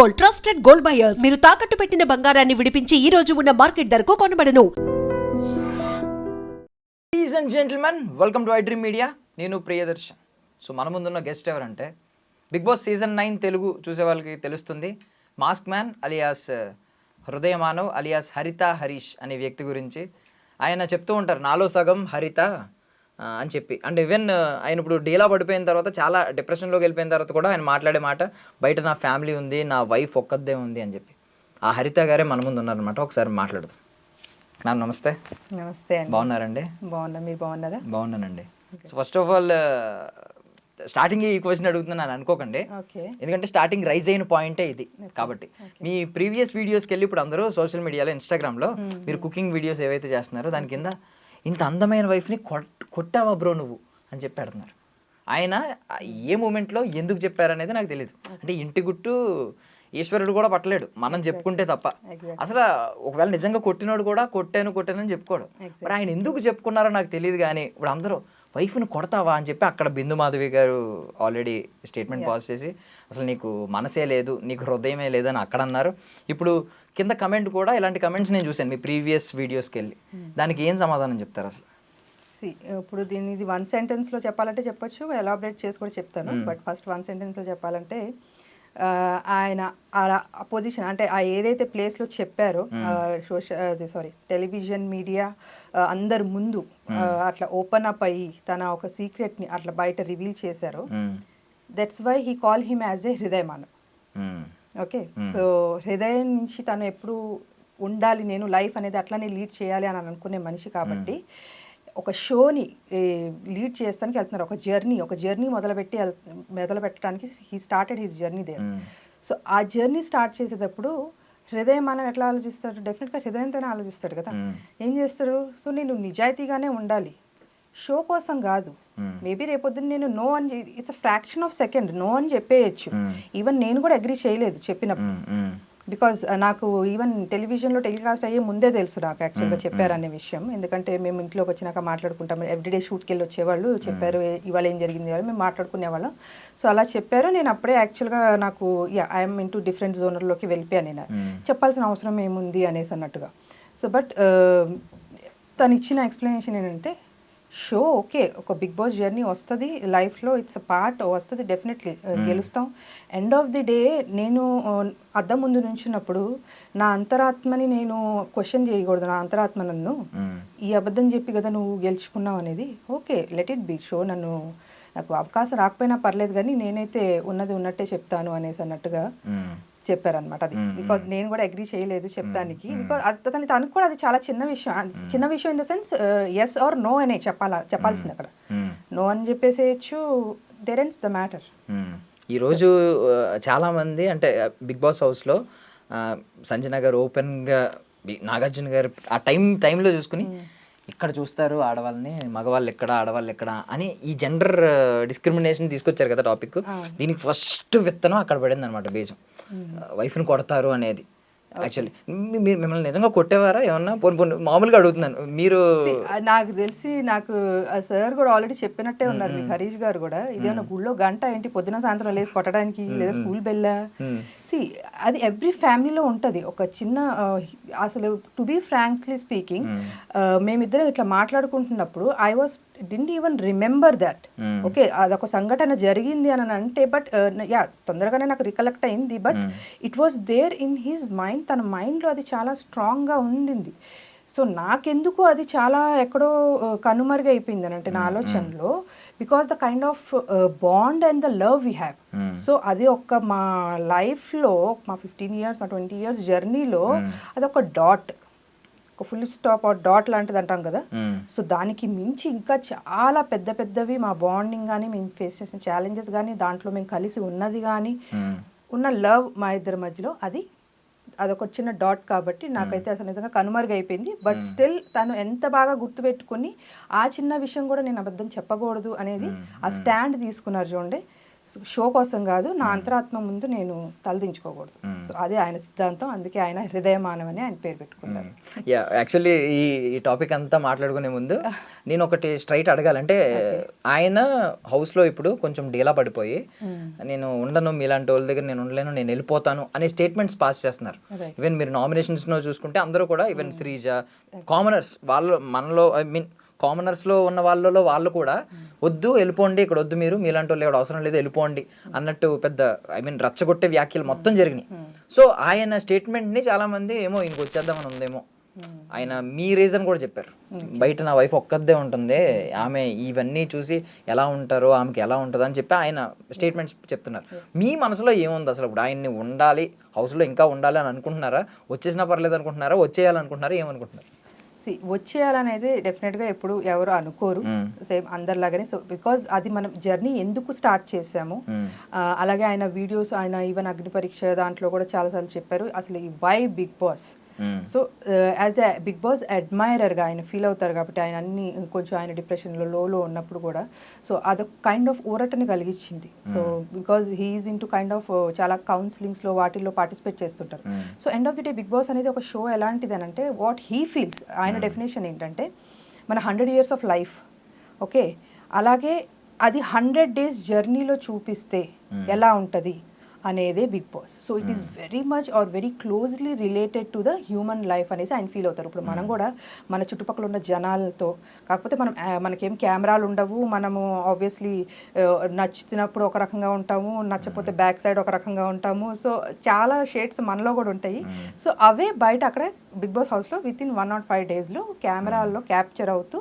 Gold, trusted gold buyers. మీరు తాకట్టు పెట్టిన బంగారాన్ని విడిపించి ఈ రోజు ఉన్న మార్కెట్ ధరకు కొనబడను. Ladies and gentlemen, welcome to iDream Media. నేను ప్రియదర్శన్. సో మన ముందున్న గెస్ట్ ఎవరంటే బిగ్ బాస్ సీజన్ 9 తెలుగు చూసే వాళ్ళకి తెలుస్తుంది. మాస్క్ మ్యాన్ అలియాస్ హృదయ మానవ్ అలియాస్ హరిత హరీష్ అనే వ్యక్తి గురించి ఆయన చెప్తూ ఉంటారు, నాలో సగం హరిత అని చెప్పి. అంటే ఈవెన్ ఆయన ఇప్పుడు డీలా పడిపోయిన తర్వాత, చాలా డిప్రెషన్లోకి వెళ్ళిపోయిన తర్వాత కూడా ఆయన మాట్లాడే మాట, బయట నా ఫ్యామిలీ ఉంది, నా వైఫ్ ఒక్కదే ఉంది అని చెప్పి. ఆ హరిత గారే మన ముందు ఉన్నారనమాట. ఒకసారి మాట్లాడదాం. మ్యామ్ నమస్తే. నమస్తే అండి. బాగున్నారండి? బాగున్నా, మీరు బాగున్నారా? బాగున్నానండి. So first of all starting ఈ క్వశ్చన్ అడుగుతున్నాను అనుకోకండి, ఎందుకంటే స్టార్టింగ్ రైజ్ అయిన పాయింటే ఇది. కాబట్టి మీ ప్రీవియస్ వీడియోస్కి వెళ్ళి ఇప్పుడు అందరూ సోషల్ మీడియాలో, ఇన్స్టాగ్రామ్లో మీరు కుకింగ్ వీడియోస్ ఏవైతే చేస్తున్నారో దాని కింద ఇంత అందమైన వైఫ్ని కొట్టావా బ్రో నువ్వు అని చెప్పి అడుగుతున్నారు. ఆయన ఏ మూమెంట్లో ఎందుకు చెప్పారనేది నాకు తెలియదు. అంటే ఇంటి గుట్టు ఈశ్వరుడు కూడా పట్టలేడు, మనం చెప్పుకుంటే తప్ప. అసలు ఒకవేళ నిజంగా కొట్టినోడు కూడా కొట్టానని చెప్పుకోడు. మరి ఆయన ఎందుకు చెప్పుకున్నారో నాకు తెలియదు. కానీ ఇప్పుడు అందరూ వైఫ్ని కొడతావా అని చెప్పి అక్కడ బిందు మాధవి గారు ఆల్రెడీ స్టేట్మెంట్ పాస్ చేసి, అసలు నీకు మనసే లేదు, నీకు హృదయమే లేదు అని అక్కడ అన్నారు. ఇప్పుడు కింద కమెంట్ కూడా ఇలాంటి కమెంట్స్ నేను చూశాను మీ ప్రీవియస్ వీడియోస్కి వెళ్ళి. దానికి ఏం సమాధానం చెప్తారు అసలు? ఇప్పుడు దీన్ని ఇది 1 సెంటెన్స్లో చెప్పాలంటే చెప్పొచ్చు, ఎలాబరేట్ చేసి కూడా చెప్తాను. బట్ ఫస్ట్ 1 సెంటెన్స్లో చెప్పాలంటే, ఆయన ఆ పొజిషన్ అంటే ఆ ఏదైతే ప్లేస్లో చెప్పారో, టెలివిజన్ మీడియా అందరు ముందు అట్లా ఓపెన్ అప్ అయ్యి తన ఒక సీక్రెట్ని అట్లా బయట రివీల్ చేశారో, that's why he call him as a హృదయ మానవ్. ఓకే, సో హృదయం నుంచి తను ఎప్పుడు ఉండాలి, నేను లైఫ్ అనేది అట్లానే లీడ్ చేయాలి అని అనుకునే మనిషి కాబట్టి ఒక షోని లీడ్ చేస్తానికి వెళ్తున్నారు. ఒక జర్నీ మొదలు పెట్టడానికి he started his journey there. So ఆ జర్నీ స్టార్ట్ చేసేటప్పుడు హృదయం మనం ఎట్లా ఆలోచిస్తాడు? డెఫినెట్గా హృదయంతోనే ఆలోచిస్తాడు కదా. ఏం చేస్తాడు? సో నేను నిజాయితీగానే ఉండాలి, షో కోసం కాదు. మేబీ రేపొద్దున నేను నో అని, it's a fraction of second no అని చెప్పేయచ్చు. ఈవెన్ నేను కూడా అగ్రీ చేయలేదు చెప్పినప్పుడు, బికాజ్ నాకు ఈవెన్ టెలివిజన్లో టెలికాస్ట్ అయ్యే ముందే తెలుసు నాకు యాక్చువల్గా చెప్పారనే విషయం. ఎందుకంటే మేము ఇంట్లోకి వచ్చినాక మాట్లాడుకుంటాం, ఎవ్రీడే షూట్కి వెళ్ళి వచ్చేవాళ్ళు, చెప్పారు ఇవాళ ఏం జరిగింది వాళ్ళు, మేము మాట్లాడుకునేవాళ్ళం. సో అలా చెప్పారు. నేను అప్పుడే యాక్చువల్గా నాకు ఐఎమ్ ఇంటూ డిఫరెంట్ జోనర్లోకి వెళ్ళిపోయాను. నేను చెప్పాల్సిన అవసరం ఏముంది అనేసి అన్నట్టుగా. సో బట్ తను ఇచ్చిన ఎక్స్ప్లెనేషన్ ఏంటంటే, షో ఓకే, ఒక బిగ్ బాస్ జర్నీ వస్తుంది లైఫ్లో, ఇట్స్ అ పార్ట్ వస్తుంది, డెఫినెట్లీ గెలుస్తాం. ఎండ్ ఆఫ్ ది డే నేను అద్దం ముందు నుంచినప్పుడు నా అంతరాత్మని నేను క్వశ్చన్ చేయకూడదు. నా అంతరాత్మ నన్ను ఈ అబద్ధం చెప్పి కదా నువ్వు గెలుచుకున్నావు అనేది. Okay, let it be show, నాకు అవకాశం రాకపోయినా పర్లేదు కానీ నేనైతే ఉన్నది ఉన్నట్టే చెప్తాను అనేసి అన్నట్టుగా చెప్పారనమాట. అది బికాజ్ నేను కూడా అగ్రీ చేయలేదు చెప్పడానికి. బికాజ్ తనకు కూడా అది చాలా చిన్న విషయం in the sense yes or no అనే చెప్పాల్సింది. అక్కడ నో అని చెప్పేసేయచ్చు, దేర్ ఎండ్స్ ద మ్యాటర్. ఈరోజు చాలామంది అంటే బిగ్ బాస్ హౌస్లో సంజన గారు ఓపెన్గా, నాగార్జున గారు ఆ టైంలో చూసుకుని ఇక్కడ చూస్తారు ఆడవాళ్ళని, మగవాళ్ళు ఎక్కడ ఆడవాళ్ళు ఎక్కడ అని ఈ జెండర్ డిస్క్రిమినేషన్ తీసుకొచ్చారు కదా టాపిక్. దీనికి ఫస్ట్ విత్తనం అక్కడ పడింది అనమాట, బీజం. వైఫ్ని కొడతారు అనేది. యాక్చువల్లీ మీరు మిమ్మల్ని నిజంగా కొట్టేవారా ఏమన్నా? మామూలుగా అడుగుతున్నాను. మీరు నాకు తెలిసి నాకు సార్ కూడా ఆల్రెడీ చెప్పినట్టే ఉన్నారు, మీకు హరీష్ గారు కూడా. ఇదేమన్నా గుళ్ళో గంట ఏంటి పొద్దున సాయంత్రం లేసి కొట్టడానికి, లేదా స్కూల్ బెల్లా? అది ఎవ్రీ ఫ్యామిలీలో ఉంటుంది ఒక చిన్న, అసలు టు బీ ఫ్రాంక్లీ స్పీకింగ్, మేమిద్దరం ఇట్లా మాట్లాడుకుంటున్నప్పుడు didn't even remember that. Okay, అదొక సంఘటన జరిగింది అని అంటే, బట్ తొందరగానే నాకు రికలెక్ట్ అయింది. But it was there in his mind, తన మైండ్లో అది చాలా స్ట్రాంగ్గా ఉండింది. సో నాకెందుకు అది చాలా ఎక్కడో కనుమరుగైపోయింది అని అంటే నా ఆలోచనలో, because the kind of bond and the love we have. So అది మా లైఫ్లో, మా 15 years, మా 20 years జర్నీలో అదొక డాట్, ఒక ఫుల్ స్టాప్ ఆర్ డాట్ లాంటిది అంటాం కదా. సో దానికి మించి ఇంకా చాలా పెద్దవి మా బాండింగ్ కానీ, మేము ఫేస్ చేసిన ఛాలెంజెస్ కానీ, దాంట్లో మేము కలిసి ఉన్నది కానీ, ఉన్న లవ్ మా ఇద్దరి మధ్యలో, అదొక చిన్న డాట్. కాబట్టి నాకైతే అసలు నిజంగా కనుమరుగైపోయింది. బట్ స్టిల్ తను ఎంత బాగా గుర్తుపెట్టుకుని ఆ చిన్న విషయం కూడా నేను అబద్ధం చెప్పకూడదు అనేది ఆ స్టాండ్ తీసుకున్నారు చూడండి. షో కోసం కాదు, నా అంతరాత్మ ముందు నేను తలదించుకోకూడదు. సో అదే ఆయన సిద్ధాంతం, అందుకే ఆయన హృదయమానం అని ఆయన పేరు పెట్టుకున్నారు. యాక్చువల్లీ ఈ టాపిక్ అంతా మాట్లాడుకునే ముందు నేను ఒకటి స్ట్రైట్ అడగాలంటే, ఆయన హౌస్లో ఇప్పుడు కొంచెం డీలా పడిపోయి నేను ఉండను, మీలాంటి వాళ్ళ దగ్గర నేను ఉండలేను, నేను వెళ్ళిపోతాను అనే స్టేట్మెంట్స్ పాస్ చేస్తున్నారు. ఈవెన్ మీరు నామినేషన్స్లో చూసుకుంటే అందరూ కూడా, ఈవెన్ శ్రీజ, కామనర్స్ వాళ్ళు మనలో, ఐ మీన్ కామనర్స్లో ఉన్న వాళ్ళలో వాళ్ళు కూడా వద్దు వెళ్ళిపోండి, ఇక్కడ వద్దు, మీరు మీలాంటి వాళ్ళు ఎవరు అవసరం లేదు వెళ్ళిపోండి అన్నట్టు పెద్ద ఐ మీన్ రచ్చగొట్టే వ్యాఖ్యలు మొత్తం జరిగినాయి. సో ఆయన స్టేట్మెంట్ని చాలామంది ఏమో ఇంక వచ్చేద్దామని ఉందేమో, ఆయన మీ రీజన్ కూడా చెప్పారు, బయట నా వైఫ్ ఒక్కదే ఉంటుంది, ఆమె ఇవన్నీ చూసి ఎలా ఉంటారో ఆమెకి ఎలా ఉంటుందో అని చెప్పి ఆయన స్టేట్మెంట్స్ చెప్తున్నారు. మీ మనసులో ఏముంది అసలు? ఇప్పుడు ఆయన్ని ఉండాలి, హౌస్లో ఇంకా ఉండాలి అని అనుకుంటున్నారా, వచ్చేసినా పర్లేదు అనుకుంటున్నారా, వచ్చేయాలనుకుంటున్నారా, ఏమనుకుంటున్నారు? వచ్చేయాలనేది డెఫినెట్గా ఎప్పుడు ఎవరు అనుకోరు, సేమ్ అందరిలాగానే. సో బికాజ్ అది మనం జర్నీ ఎందుకు స్టార్ట్ చేసాము, అలాగే ఆయన వీడియోస్, ఆయన ఈవెన్ అగ్ని పరీక్ష దాంట్లో కూడా చాలాసార్లు చెప్పారు అసలు ఈ వై Bigg boss. So as a Bigg Boss అడ్మైరర్గా ఆయన ఫీల్ అవుతారు కాబట్టి, ఆయన అన్ని కొంచెం ఆయన డిప్రెషన్లో లోలో ఉన్నప్పుడు కూడా, సో అదొక కైండ్ ఆఫ్ ఊరటని కలిగించింది. So because he's in to kind of చాలా కౌన్సిలింగ్స్లో వాటిల్లో పార్టిసిపేట్ చేస్తుంటారు. So end of the day big boss అనేది ఒక షో ఎలాంటిది అని అంటే, వాట్ హీ ఫీల్స్, ఆయన డెఫినేషన్ ఏంటంటే మన 100 years ఆఫ్ లైఫ్, ఓకే, అలాగే అది 100 days జర్నీలో చూపిస్తే ఎలా ఉంటుంది అనేదే big boss. So it is very much or very closely related to the human life అనేసి ఆయన ఫీల్ అవుతారు. ఇప్పుడు మనం కూడా మన చుట్టుపక్కల ఉన్న జనాలతో, కాకపోతే మనకేం కెమెరాలు ఉండవు, మనము ఆబ్వియస్లీ నచ్చినప్పుడు ఒక రకంగా ఉంటాము, నచ్చకపోతే బ్యాక్ సైడ్ ఒక రకంగా ఉంటాము. సో చాలా షేడ్స్ మనలో కూడా ఉంటాయి. సో అవే బయట అక్కడ బిగ్ బాస్ హౌస్లో విత్ ఇన్ 105 daysలో కెమెరాల్లో క్యాప్చర్ అవుతూ,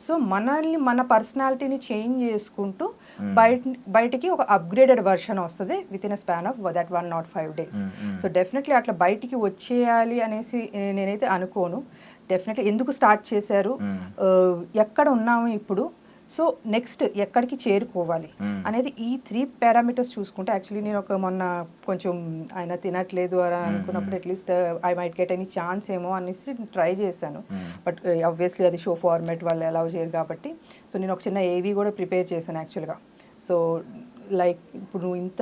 సో మనల్ని మన పర్సనాలిటీని చేంజ్ చేసుకుంటూ బయటికి ఒక అప్గ్రేడెడ్ వర్షన్ వస్తుంది with in a span of that 105 days. So definitely అట్లా బయటికి వచ్చేయాలి అనేసి నేనైతే అనుకోను. డెఫినెట్లీ ఎందుకు స్టార్ట్ చేశారు, ఎక్కడ ఉన్నాము ఇప్పుడు, సో నెక్స్ట్ ఎక్కడికి చేరుకోవాలి అనేది ఈ 3 parameters చూసుకుంటే, యాక్చువల్లీ నేను మొన్న కొంచెం ఆయన తినట్లేదు అని అనుకున్నప్పుడు at least I might get any chance ఏమో అనేసి ట్రై చేశాను. బట్ ఆబ్వియస్లీ అది షో ఫార్మాట్ వాళ్ళు అలౌ చేయరు కాబట్టి, సో నేను ఒక చిన్న ఏవీ కూడా ప్రిపేర్ చేశాను యాక్చువల్గా. సో లైక్ ఇప్పుడు నువ్వు ఇంత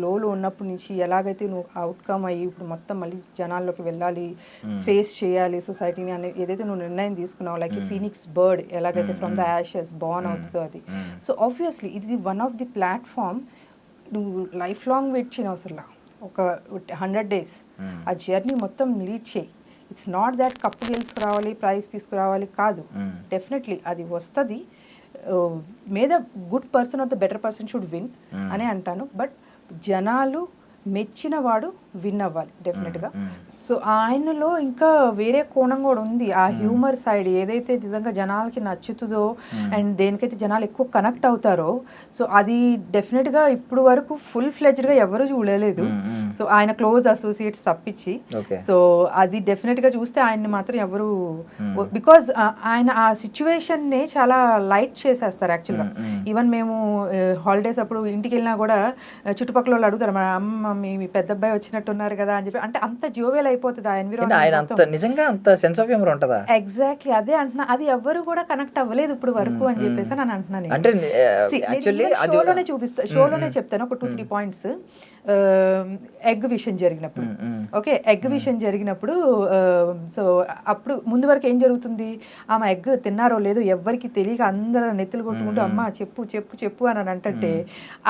లోలో ఉన్నప్పటి నుంచి ఎలాగైతే నువ్వు అవుట్కమ్ అయ్యి ఇప్పుడు మొత్తం మళ్ళీ జనాల్లోకి వెళ్ళాలి, ఫేస్ చేయాలి సొసైటీని అనే ఏదైతే నువ్వు నిర్ణయం తీసుకున్నావు, లైక్ ఫీనిక్స్ బర్డ్ ఎలాగైతే ఫ్రమ్ ద యాషెస్ బార్న్ అవుతుందో అది. సో ఆబ్వియస్లీ ఇది వన్ ఆఫ్ ది ప్లాట్ఫామ్. నువ్వు లైఫ్ లాంగ్ వెయిట్ చేయని అవసరంలా, ఒక 100 days ఆ జర్నీ మొత్తం లీడ్ చేయి. ఇట్స్ నాట్ దాట్ కప్పు గెలుచుకురావాలి, ప్రైజ్ తీసుకురావాలి కాదు, డెఫినెట్లీ అది వస్తుంది. May the good person or the better person should win అని అంటాను. బట్ జనాలు మెచ్చిన వాడు విన్ అవ్వాలి డెఫినెట్గా. సో ఆయనలో ఇంకా వేరే కోణం కూడా ఉంది, ఆ హ్యూమర్ సైడ్ ఏదైతే నిజంగా జనాలకి నచ్చుతుందో అండ్ దేనికైతే జనాలు ఎక్కువ కనెక్ట్ అవుతారో, సో అది డెఫినెట్గా ఇప్పుడు వరకు ఫుల్ ఫ్లెజ్డ్గా ఎవరు చూడలేదు. సో ఆయన క్లోజ్ అసోసియేట్స్ తప్పించి, సో అది డెఫినెట్గా చూస్తే ఆయన్ని మాత్రం ఎవరు, బికాజ్ ఆయన ఆ సిచ్యువేషన్ని చాలా లైట్ చేసేస్తారు యాక్చువల్గా. ఈవెన్ మేము హాలిడేస్ అప్పుడు ఇంటికి వెళ్ళినా కూడా చుట్టుపక్కల వాళ్ళు అడుగుతారు, మా అమ్మ మీ పెద్ద అబ్బాయి వచ్చినట్టున్నారు కదా అని చెప్పి, అంటే అంత జోవెల్ అయిపోతుంది ఆ ఎన్విరాన్మెంట్. నిజంగా అంత సెన్స్ ఆఫ్ హ్యూమర్ ఉంటుందా? ఎగ్జాక్ట్లీ అదే అంటున్నా, అది ఎవరు కూడా కనెక్ట్ అవ్వలేదు ఇప్పుడు వరకు అని చెప్పేసి నేను అంటున్నాను. అంటే షోలోనే చూపిస్తా, షోలోనే చెప్తాను ఒక 2-3 points. ఎగ్ విషయం జరిగినప్పుడు, ఓకే, ఎగ్ విషయం జరిగినప్పుడు, సో అప్పుడు ముందు వరకు ఏం జరుగుతుంది, ఆమె ఎగ్ తిన్నారో లేదో ఎవరికి తెలియక అందరూ నెత్తులు కొట్టుకుంటూ అమ్మ చెప్పు చెప్పు చెప్పు అని అంటే,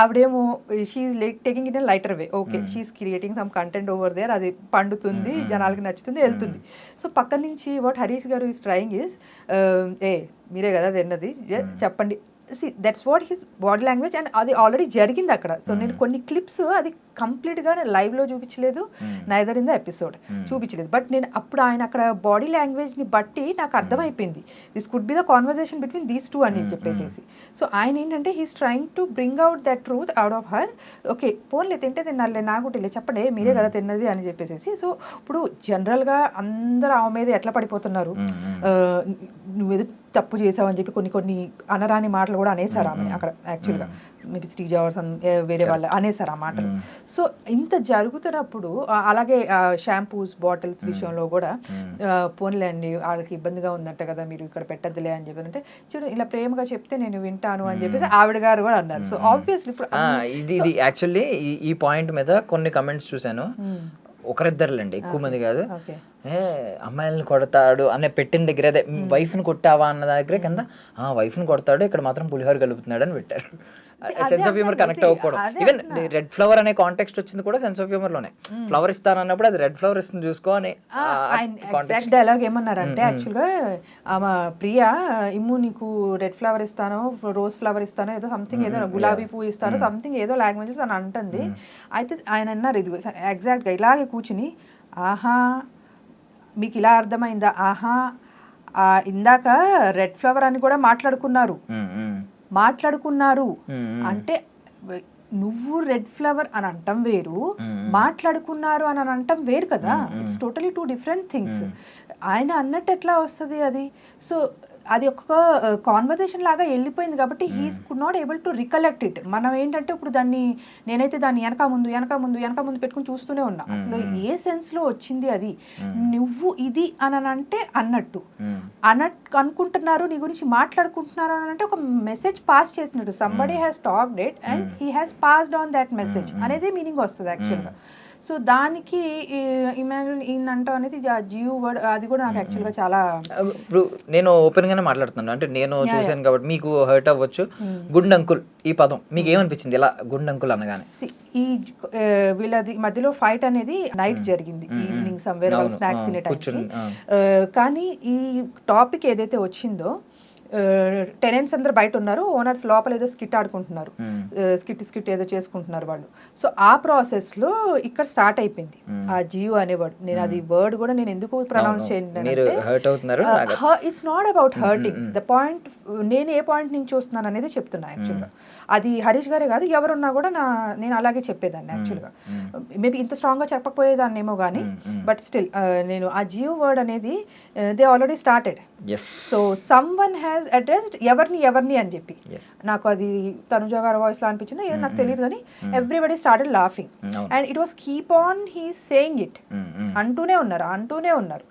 ఆవిడేమో she's taking it a lighter way, okay she's creating some content over there, అది పండుతుంది, జనాలకి నచ్చుతుంది, వెళ్తుంది. సో పక్క నుంచి వాట్ హరీష్ గారు ఈస్ ట్రయింగ్ ఈస్, మీరే కదా తిన్నది చెప్పండి. That's what his body language, and అది ఆల్రెడీ జరిగింది అక్కడ. సో నేను కొన్ని క్లిప్స్ అది కంప్లీట్గా లైవ్లో చూపించలేదు, నైదర్ ఇన్ ద ఎపిసోడ్ చూపించలేదు, బట్ నేను అప్పుడు ఆయన అక్కడ బాడీ లాంగ్వేజ్ని బట్టి నాకు అర్థమైపోయింది this could be the conversation between these two అని చెప్పేసి. సో ఆయన ఏంటంటే he's trying to bring out that truth out of her. Okay పోన్లే తింటే తిన్నారులే, నాకు తెలియదు చెప్పండి మీరే కదా తిన్నది అని చెప్పేసి. సో ఇప్పుడు జనరల్గా అందరూ ఆమె మీద ఎట్లా పడిపోతున్నారు, నువ్వు తప్పు చేసావని చెప్పి కొన్ని కొన్ని అనరాని మాటలు కూడా అనేసారు ఆమె అక్కడ యాక్చువల్గా మీరు శ్రీజ వేరే వాళ్ళు అనేసారు ఆ మాటలు. సో ఇంత జరుగుతున్నప్పుడు అలాగే షాంపూస్ బాటిల్స్ విషయంలో కూడా పోన్లేండి వాళ్ళకి ఇబ్బందిగా ఉందంట కదా మీరు ఇక్కడ పెట్టద్దులే అని చెప్పి అంటే చూడు ఇలా ప్రేమగా చెప్తే నేను వింటాను అని చెప్పేసి ఆవిడ గారు కూడా అన్నారు. సో ఆబ్వియస్లీ ఇప్పుడు ఇది యాక్చువల్లీ ఈ పాయింట్ మీద కొన్ని కమెంట్స్ చూసాను, ఒకరిద్దరులేండి, ఎక్కువ మంది కాదు. అమ్మాయిలను కొడతాడు అనే పెట్టిన దగ్గర అదే వైఫ్ ని కొట్టావా అన్న దగ్గర కింద వైఫ్ ని కొడతాడు ఇక్కడ మాత్రం పులిహోర కలుపుతున్నాడు అని పెట్టారు. సెన్స్ ఆఫ్ హ్యూమర్ కనెక్ట్ అవ్వకూడదు. ఈవెన్ రెడ్ ఫ్లవర్ అనే కాంటెక్స్ట్ వచ్చింది కూడా సెన్స్ ఆఫ్ హ్యూమర్ లోనే. ఫ్లవర్ ఇస్తాను అన్నప్పుడు అది రెడ్ ఫ్లవర్ ఇస్తుంది చూసుకో అని ఎగ్జాక్ట్ డైలాగ్ ఏమన్నారంటే యాక్చువల్గా ఆమె ప్రియా ఇమ్ము నీకు రెడ్ ఫ్లవర్ ఇస్తాను రోజ్ ఫ్లవర్ ఇస్తాను ఏదో సంథింగ్ ఏదో గులాబీ పువ్వు ఇస్తాను సంథింగ్ ఏదో లాంగ్వేజ్ అని అంటుంది. అయితే ఆయన అన్నారు ఇది ఎగ్జాక్ట్గా ఇలాగే కూర్చుని ఆహా మీకు ఇలా అర్థమైందా, ఆహా ఇందాక రెడ్ ఫ్లవర్ అని కూడా మాట్లాడుకున్నారు అంటే నువ్వు రెడ్ ఫ్లవర్ అని అంటాం వేరు, మాట్లాడుకున్నారు అని అంటాం వేరు కదా. It's totally 2 different things. ఆయన అన్నట్టు ఎట్లా వస్తుంది అది? సో అది ఒక కాన్వర్సేషన్ లాగా వెళ్ళిపోయింది కాబట్టి he could not able to recollect it. మనం ఏంటంటే ఇప్పుడు నేనైతే దాన్ని వెనక ముందు పెట్టుకుని చూస్తూనే ఉన్నా. అసలు ఏ సెన్స్ లో వచ్చింది అది? నువ్వు ఇది అని అంటే అన్నట్టు అనుకుంటున్నారు, నీ గురించి మాట్లాడుకుంటున్నారు అని అంటే ఒక మెసేజ్ పాస్ చేసినట్టు. Somebody has talked it and he has passed on that message అనేది మీనింగ్ వస్తుంది యాక్చువల్గా. సో దానికి ఇమాజిన్ ఈయన అంటాం అనేది జియో వర్డ్ అది కూడా నాకు యాక్చువల్గా చాలా. ఇప్పుడు నేను ఓపెన్ గానే మాట్లాడుతున్నాను, అంటే నేను చూసాను కాబట్టి మీకు హర్ట్ అవ్వచ్చు. గుండ్ అంకుల్ ఈ పదం మీకు ఏమనిపించింది ఇలా గుండ్ అంకుల్ అనగానే? ఈ వీళ్ళది మధ్యలో ఫైట్ అనేది నైట్ జరిగింది, ఈవినింగ్ సమ్వేర్ స్నాక్స్ తినే టైం. కానీ ఈ టాపిక్ ఏదైతే వచ్చిందో టెనెంట్స్ అందరు బయట ఉన్నారు, ఓనర్స్ లోపల ఏదో స్కిట్ ఆడుకుంటున్నారు, స్కిట్ ఏదో చేసుకుంటున్నారు వాళ్ళు. సో ఆ ప్రాసెస్ లో ఇక్కడ స్టార్ట్ అయిపోయింది ఆ జియో అనే వర్డ్. నేను అది వర్డ్ కూడా నేను ఎందుకు ప్రొనౌన్స్ చేయండి, it's not about hurting the point. నేను ఏ పాయింట్ నుంచి చూస్తున్నాను అనేది చెప్తున్నా యాక్చువల్గా. అది హరీష్ గారే కాదు ఎవరున్నా కూడా నేను అలాగే చెప్పేదాన్ని యాక్చువల్గా. మేబీ ఇంత స్ట్రాంగ్ గా చెప్పకపోయేదాన్ని ఏమో కానీ బట్ స్టిల్ నేను ఆ జియో వర్డ్ అనేది they already started. So some one has addressed ఎవరిని అని చెప్పి నాకు అది తనుజ గారి వాయిస్ లో అనిపించింది, నాకు తెలియదు కానీ everybody started laughing and it was keep on he saying it అంటూనే ఉన్నారు.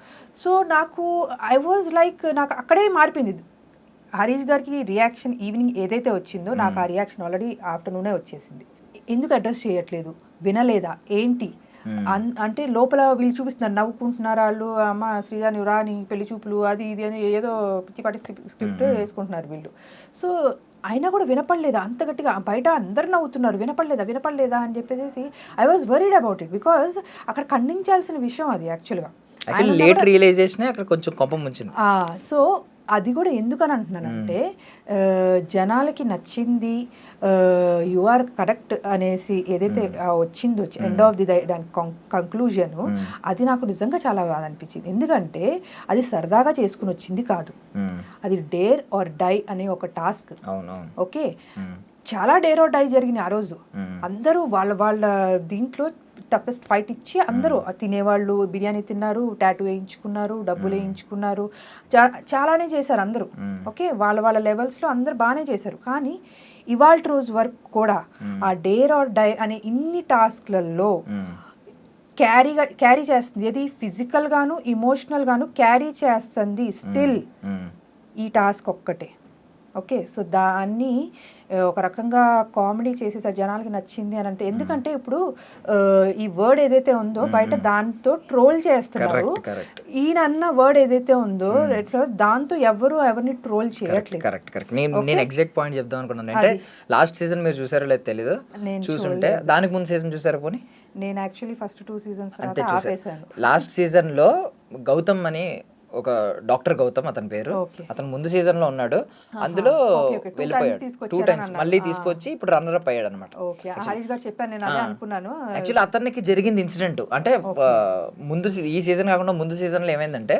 సో నాకు ఐ వాజ్ లైక్ నాకు అక్కడే మారిపోయింది. హరీష్ గారికి రియాక్షన్ ఈవినింగ్ ఏదైతే వచ్చిందో నాకు ఆ రియాక్షన్ ఆల్రెడీ ఆఫ్టర్నూనే వచ్చేసింది. ఎందుకు అడ్రస్ చేయట్లేదు, వినలేదా ఏంటి అంటే లోపల వీళ్ళు చూపిస్తున్నారు, నవ్వుకుంటున్నారు వాళ్ళు, అమ్మ శ్రీజాని రాని పెళ్లి చూపులు అది ఇది అని ఏదో పిచ్చిపాటి స్క్రిప్ట్ వేసుకుంటున్నారు వీళ్ళు. సో అయినా కూడా వినపడలేదా అంత గట్టిగా, బయట అందరు నవ్వుతున్నారు, వినపడలేదా అని చెప్పేసి I was worried about it because అక్కడ ఖండించాల్సిన విషయం అది యాక్చువల్గా. లేట్ రియలైజేషన్ అక్కడ కొంచెం కోపం వచ్చింది. సో అది కూడా ఎందుకని అంటున్నానంటే జనాలకి నచ్చింది యు ఆర్ కరెక్ట్ అనేసి ఏదైతే వచ్చిందో ఎండ్ ఆఫ్ ది దాని కంక్లూజన్ అది నాకు నిజంగా చాలా బాగా అనిపించింది. ఎందుకంటే అది సరదాగా చేసుకుని వచ్చింది కాదు, అది డేర్ ఆర్ డై అనే ఒక టాస్క్. ఓకే, చాలా డేర్ ఆర్ డై జరిగింది ఆ రోజు. అందరూ వాళ్ళ దీంట్లో టఫెస్ట్ ఫైట్ ఇచ్చి అందరూ తినేవాళ్ళు బిర్యానీ తిన్నారు, టాటూ వేయించుకున్నారు, డబ్బులు వేయించుకున్నారు, చాలానే చేశారు అందరూ. ఓకే, వాళ్ళ లెవెల్స్లో అందరు బాగానే చేశారు. కానీ ఇవాళ రోజు వరకు కూడా ఆ డేర్ ఆర్ డై అనే ఇన్ని టాస్క్లలో క్యారీ చేస్తుంది, ఏది ఫిజికల్ గాను ఇమోషనల్ గాను క్యారీ చేస్తుంది స్టిల్ ఈ టాస్క్ ఒక్కటే. ఓకే, సో దాన్ని ఒక రకంగా కామెడీ చేసేసారు, జనాలకి నచ్చింది అని అంటే. ఎందుకంటే ఇప్పుడు ఈ వర్డ్ ఏదైతే ఉందో బయట దాంతో ట్రోల్ చేస్తున్నారు, ఈయన అన్న వర్డ్ ఏదైతే ఉందో రెడ్ ఫ్లవర్ దాంతో ఎవరిని ట్రోల్ చేయట్లేదు. కరెక్ట్. నేను ఎగ్జాక్ట్ పాయింట్ చెప్దాం అనుకున్నాను. అంటే లాస్ట్ సీజన్ మీరు చూసారో లేదు తెలీదు, చూసుంటే దానికి ముందు సీజన్ చూసారా? పోనీ నేను యాక్చువల్లీ ఫస్ట్ 2 seasons అంతే చూసాను. లాస్ట్ సీజన్ లో గౌతమ్ అని ఒక డాక్టర్ గౌతమ్ అతని పేరు, అతను ముందు సీజన్ లో ఉన్నాడు, అందులో వెళ్ళిపోయాడు 2 times, మళ్ళీ తీసుకొచ్చి ఇప్పుడు రన్నర్ అప్ అయ్యాడు అనమాట. యాక్చువల్లీ అతనికి జరిగింది ఇన్సిడెంట్ అంటే ముందు ఈ సీజన్ కాకుండా ముందు సీజన్ లో ఏమైందంటే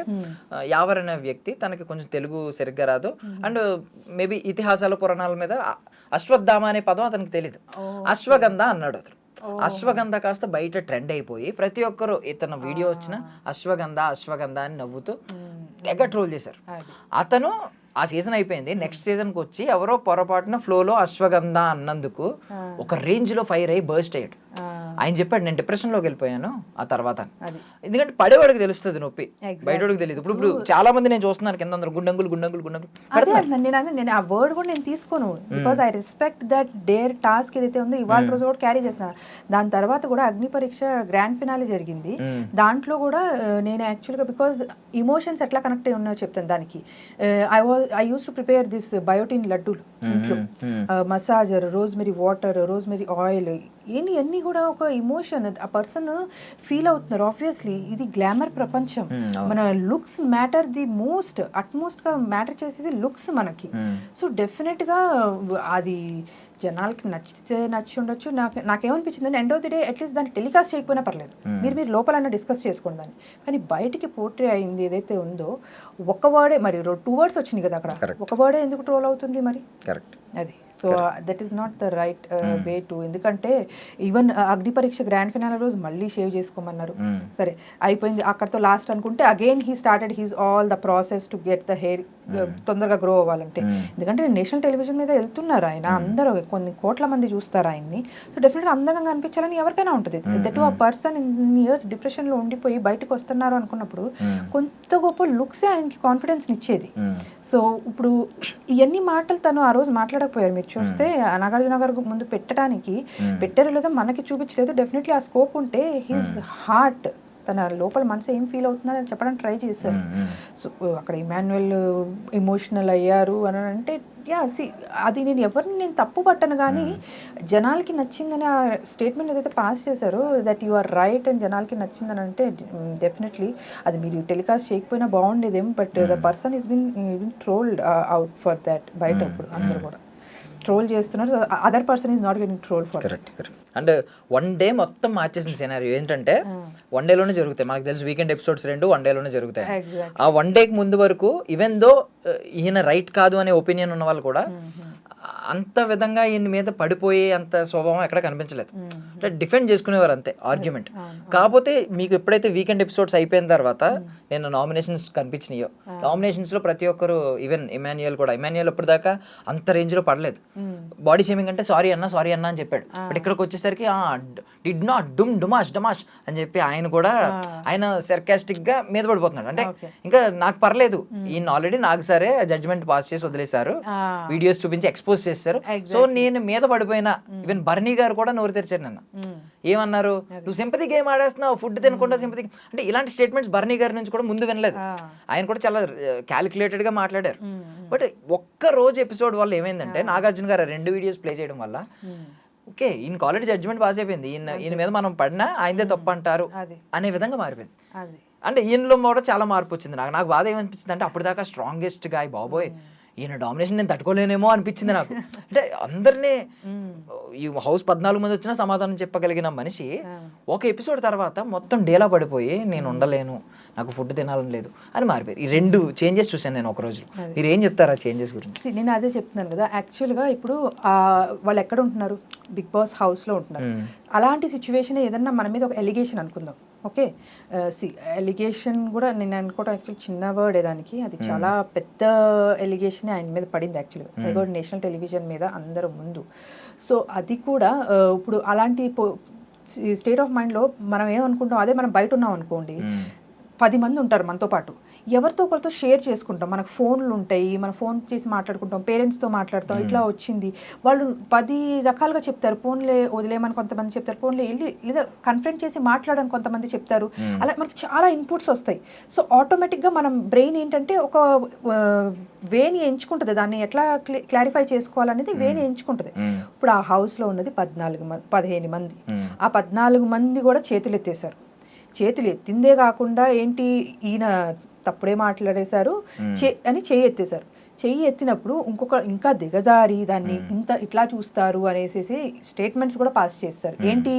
యావర్ అనే వ్యక్తి తనకి కొంచెం తెలుగు సరిగ్గా రాదు అండ్ మేబీ ఇతిహాసాల పురాణాల మీద అశ్వత్థామ అనే పదం అతనికి తెలీదు, అశ్వగంధ అన్నాడు అతను. అశ్వగంధ కాస్త బయట ట్రెండ్ అయిపోయి ప్రతి ఒక్కరు ఇతను వీడియో వచ్చిన అశ్వగంధ అని నవ్వుతూ తెగ ట్రోల్ చేశారు. అతను ఆ సీజన్ అయిపోయింది. నెక్స్ట్ సీజన్కి వచ్చి ఎవరో పొరపాటున ఫ్లోలో అశ్వగంధ అన్నందుకు ఒక రేంజ్లో ఫైర్ అయ్యి బర్స్ట్ అయ్యాడు. ఆయన చెప్పాడు నేను డిప్రెషన్లోకి వెళ్ళిపోయాను ఆ తర్వాత. ఎందుకంటే పడేవాడికి తెలుస్తుంది నొప్పి, బయటవాడికి తెలియదు. ఇప్పుడు చాలా మంది నేను చూస్తున్నాను కింద అందరూ గుండంగులు నేను ఆ వర్డ్ కూడా నేను తీసుకోను, because I respect that dare task ఏదైతే ఉందో ఇవాళ రోజు కూడా క్యారీ చేస్తున్నా. దాని తర్వాత కూడా అగ్ని పరీక్ష గ్రాండ్ ఫినాలే జరిగింది. దాంట్లో కూడా నేను యాక్చువల్గా బికాజ్ ఇమోషన్స్ ఎట్లా కనెక్ట్ అయి ఉన్నాయో చెప్తాను. దానికి I use to prepare this biotin లడ్డూలు ఇంట్లో, massager, rosemary water, rosemary oil, ఇవన్నీ కూడా ఒక ఇమోషన్ ఆ పర్సన్ ఫీల్ అవుతున్నారు. ఆబ్వియస్లీ ఇది గ్లామర్ ప్రపంచం, మన looks matter the most utmost గా మ్యాటర్ చేసేది లుక్స్ మనకి. సో డెఫినెట్ గా అది జనాలకి నచ్చితే నచ్చి ఉండొచ్చు. నాకేమనిపించింది అంటే end of the day at least దాన్ని టెలికాస్ట్ చేయకపోయినా పర్లేదు, మీరు లోపలన్నా డిస్కస్ చేసుకోండి దాన్ని. కానీ బయటికి పోర్ట్రే అయింది ఏదైతే ఉందో ఒక వర్డే, మరి 2 words వచ్చినాయి కదా అక్కడ, ఒక వర్డే ఎందుకు ట్రోల్ అవుతుంది మరి? అది so that is not the right way to. ఎందుకంటే ఈవెన్ అగ్ని పరీక్ష గ్రాండ్ ఫినాలే రోజు మళ్ళీ షేవ్ చేసుకోమన్నారు. సరే అయిపోయింది అక్కడతో లాస్ట్ అనుకుంటే again he started he's all the process to get the hair తొందరగా గ్రో అవ్వాలంటే. ఎందుకంటే నేషనల్ టెలివిజన్ మీద వెళ్తున్నారు ఆయన, అందరూ కొన్ని కోట్ల మంది చూస్తారు ఆయన్ని. సో డెఫినెట్గా అందంగా అనిపించాలని ఎవరికైనా ఉంటుంది. దట్ ఆ పర్సన్ ఇన్ ఇయర్స్ డిప్రెషన్లో ఉండిపోయి బయటకు వస్తున్నారు అనుకున్నప్పుడు కొంత గొప్ప లుక్సే ఆయనకి కాన్ఫిడెన్స్ ఇచ్చేది. సో ఇప్పుడు ఇవన్నీ మాటలు తను ఆ రోజు మాట్లాడకపోయారు. మీరు చూస్తే నాగార్జున గారు ముందు పెట్టడానికి పెట్టారో లేదో మనకి చూపించలేదు. డెఫినెట్లీ ఆ స్కోప్ ఉంటే హిజ్ హార్ట్, తన లోపల మనసు ఏం ఫీల్ అవుతుందని చెప్పడానికి ట్రై చేశారు. సో అక్కడ ఇమాన్యుయల్ ఎమోషనల్ అయ్యారు అని అంటే అది నేను తప్పు పట్టను, కానీ జనాలకి నచ్చిందని ఆ స్టేట్మెంట్ ఏదైతే పాస్ చేశారో దట్ యు ఆర్ రైట్ అని జనాలకి నచ్చిందని అంటే డెఫినెట్లీ అది మీరు టెలికాస్ట్ చేయకపోయినా బాగుండేదేమో. But the person is been trolled out for that. బయట ఇప్పుడు అందరూ కూడా ట్రోల్ చేస్తున్నారు, other person is not getting troll for that. And one day మొత్తం మార్చేసిన సినారియో ఏంటంటే వన్ డేలోనే జరుగుతాయి. మనకు తెలుసు వీకెండ్ ఎపిసోడ్స్ 2 వన్ డేలోనే జరుగుతాయి. ఆ వన్ డేకి ముందు వరకు ఈవెన్ దో ఈయన రైట్ కాదు అనే ఒపీనియన్ ఉన్న వాళ్ళు కూడా అంత విధంగా ఈయన మీద పడిపోయే అంత స్వభావం ఎక్కడ కనిపించలేదు. అంటే డిఫెండ్ చేసుకునేవారు అంతే ఆర్గ్యుమెంట్. కాకపోతే మీకు ఎప్పుడైతే వీకెండ్ ఎపిసోడ్స్ అయిపోయిన తర్వాత నేను నామినేషన్స్ కనిపించినాయో, నామినేషన్స్ లో ప్రతి ఒక్కరు ఈవెన్ ఇమాన్యుయల్ ఇప్పటిదాకా అంత రేంజ్ లో పడలేదు. బాడీ షేమింగ్ అంటే సారీ అన్న అని చెప్పాడు. బట్ ఇక్కడికి వచ్చేసరికి డిడ్ నాట్ డమాష్ అని చెప్పి ఆయన కూడా ఆయన సర్కాస్టిక్ గా మీద పడిపోతున్నాడు. అంటే ఇంకా నాకు పర్లేదు, ఈయన ఆల్రెడీ నాకు సరే జడ్జ్మెంట్ పాస్ చేసి వదిలేశారు, వీడియోస్ చూపించి ఎక్స్పోజ్ చేశారు, సో నేను మీద పడిపోయినా. ఈవెన్ బర్నీ గారు కూడా నోరు తెరిచారు నిన్న. ఏమన్నారు, నువ్వు సింపతి గేమ్ ఆడేస్తున్నావు, ఫుడ్ తినకుండా సింపతి. అంటే ఇలాంటి స్టేట్మెంట్స్ బర్నీ గారి నుంచి కూడా ముందు వినలేదు. ఆయన కూడా చాలా క్యాలిక్యులేటెడ్ గా మాట్లాడారు. బట్ ఒక్క రోజు ఎపిసోడ్ వల్ల ఏమైందంటే నాగార్జున గారు 2 వీడియోస్ ప్లే చేయడం వల్ల ఓకే ఈయన ఆల్రెడీ జడ్జ్మెంట్ పాస్ అయిపోయింది, ఈయన మీద మనం పడినా ఆయనదే తప్పు అంటారు అనే విధంగా మారిపోయింది. అంటే ఈయనలో కూడా చాలా మార్పు వచ్చింది. నాకు బాధ ఏమనిపించింది అంటే అప్పటిదాకా స్ట్రాంగెస్ట్ గాయ్ బాబోయ్ ఈయన డామినేషన్ నేను తట్టుకోలేనేమో అనిపించింది నాకు. అంటే అందరినీ ఈ హౌస్ 14 మంది వచ్చినా సమాధానం చెప్పగలిగిన మనిషి ఒక ఎపిసోడ్ తర్వాత మొత్తం డేలా పడిపోయి నేను ఉండలేను, నాకు ఫుడ్ తినాలని లేదు అని మారిపోయారు. ఈ 2 చేంజెస్ చూసాను నేను ఒక రోజు. మీరు ఏం చెప్తారు ఆ చేంజెస్ గురించి? నేను అదే చెప్తున్నాను కదా, యాక్చువల్గా ఇప్పుడు వాళ్ళు ఎక్కడ ఉంటున్నారు, బిగ్ బాస్ హౌస్లో ఉంటున్నారు. అలాంటి సిచ్యువేషన్ ఏదన్నా మన మీద ఒక ఎలిగేషన్ అనుకుందాం, ఓకే ఎలిగేషన్ కూడా నేను అనుకోవడం యాక్చువల్ చిన్న వర్డ్ దానికి, అది చాలా పెద్ద ఎలిగేషన్ ఆయన మీద పడింది యాక్చువల్గా, అది కూడా నేషనల్ టెలివిజన్ మీద అందరూ ముందు. సో అది కూడా ఇప్పుడు అలాంటి స్టేట్ ఆఫ్ మైండ్లో మనం ఏమనుకుంటాం, అదే మనం బయట ఉన్నాం అనుకోండి, 10 మంది ఉంటారు మనతో పాటు, ఎవరితో ఒకరితో షేర్ చేసుకుంటాం, మనకు ఫోన్లు ఉంటాయి, మనం ఫోన్ చేసి మాట్లాడుకుంటాం, పేరెంట్స్తో మాట్లాడతాం, ఇట్లా వచ్చింది వాళ్ళు 10 రకాలుగా చెప్తారు. ఫోన్లే వదిలేమని కొంతమంది చెప్తారు, ఫోన్లే వెళ్ళి లేదా కన్ఫరెన్స్ చేసి మాట్లాడని కొంతమంది చెప్తారు. అలా మనకి చాలా ఇన్పుట్స్ వస్తాయి. సో ఆటోమేటిక్గా మనం బ్రెయిన్ ఏంటంటే ఒక వేని ఎంచుకుంటుంది, దాన్ని ఎట్లా క్లారిఫై చేసుకోవాలనేది వేని ఎంచుకుంటుంది. ఇప్పుడు ఆ హౌస్లో ఉన్నది 15 మంది, ఆ 14 మంది కూడా చేతులు ఎత్తేసారు. చేతులు ఎత్తిందే కాకుండా ఏంటి ఈయన తప్పుడే మాట్లాడేశారు అని చెయ్యి ఎత్తేశారు. చెయ్యి ఎత్తినప్పుడు ఇంకా దిగజారి దాన్ని ఇట్లా చూస్తారు అనేసి స్టేట్మెంట్స్ కూడా పాస్ చేస్తారు. ఏంటి,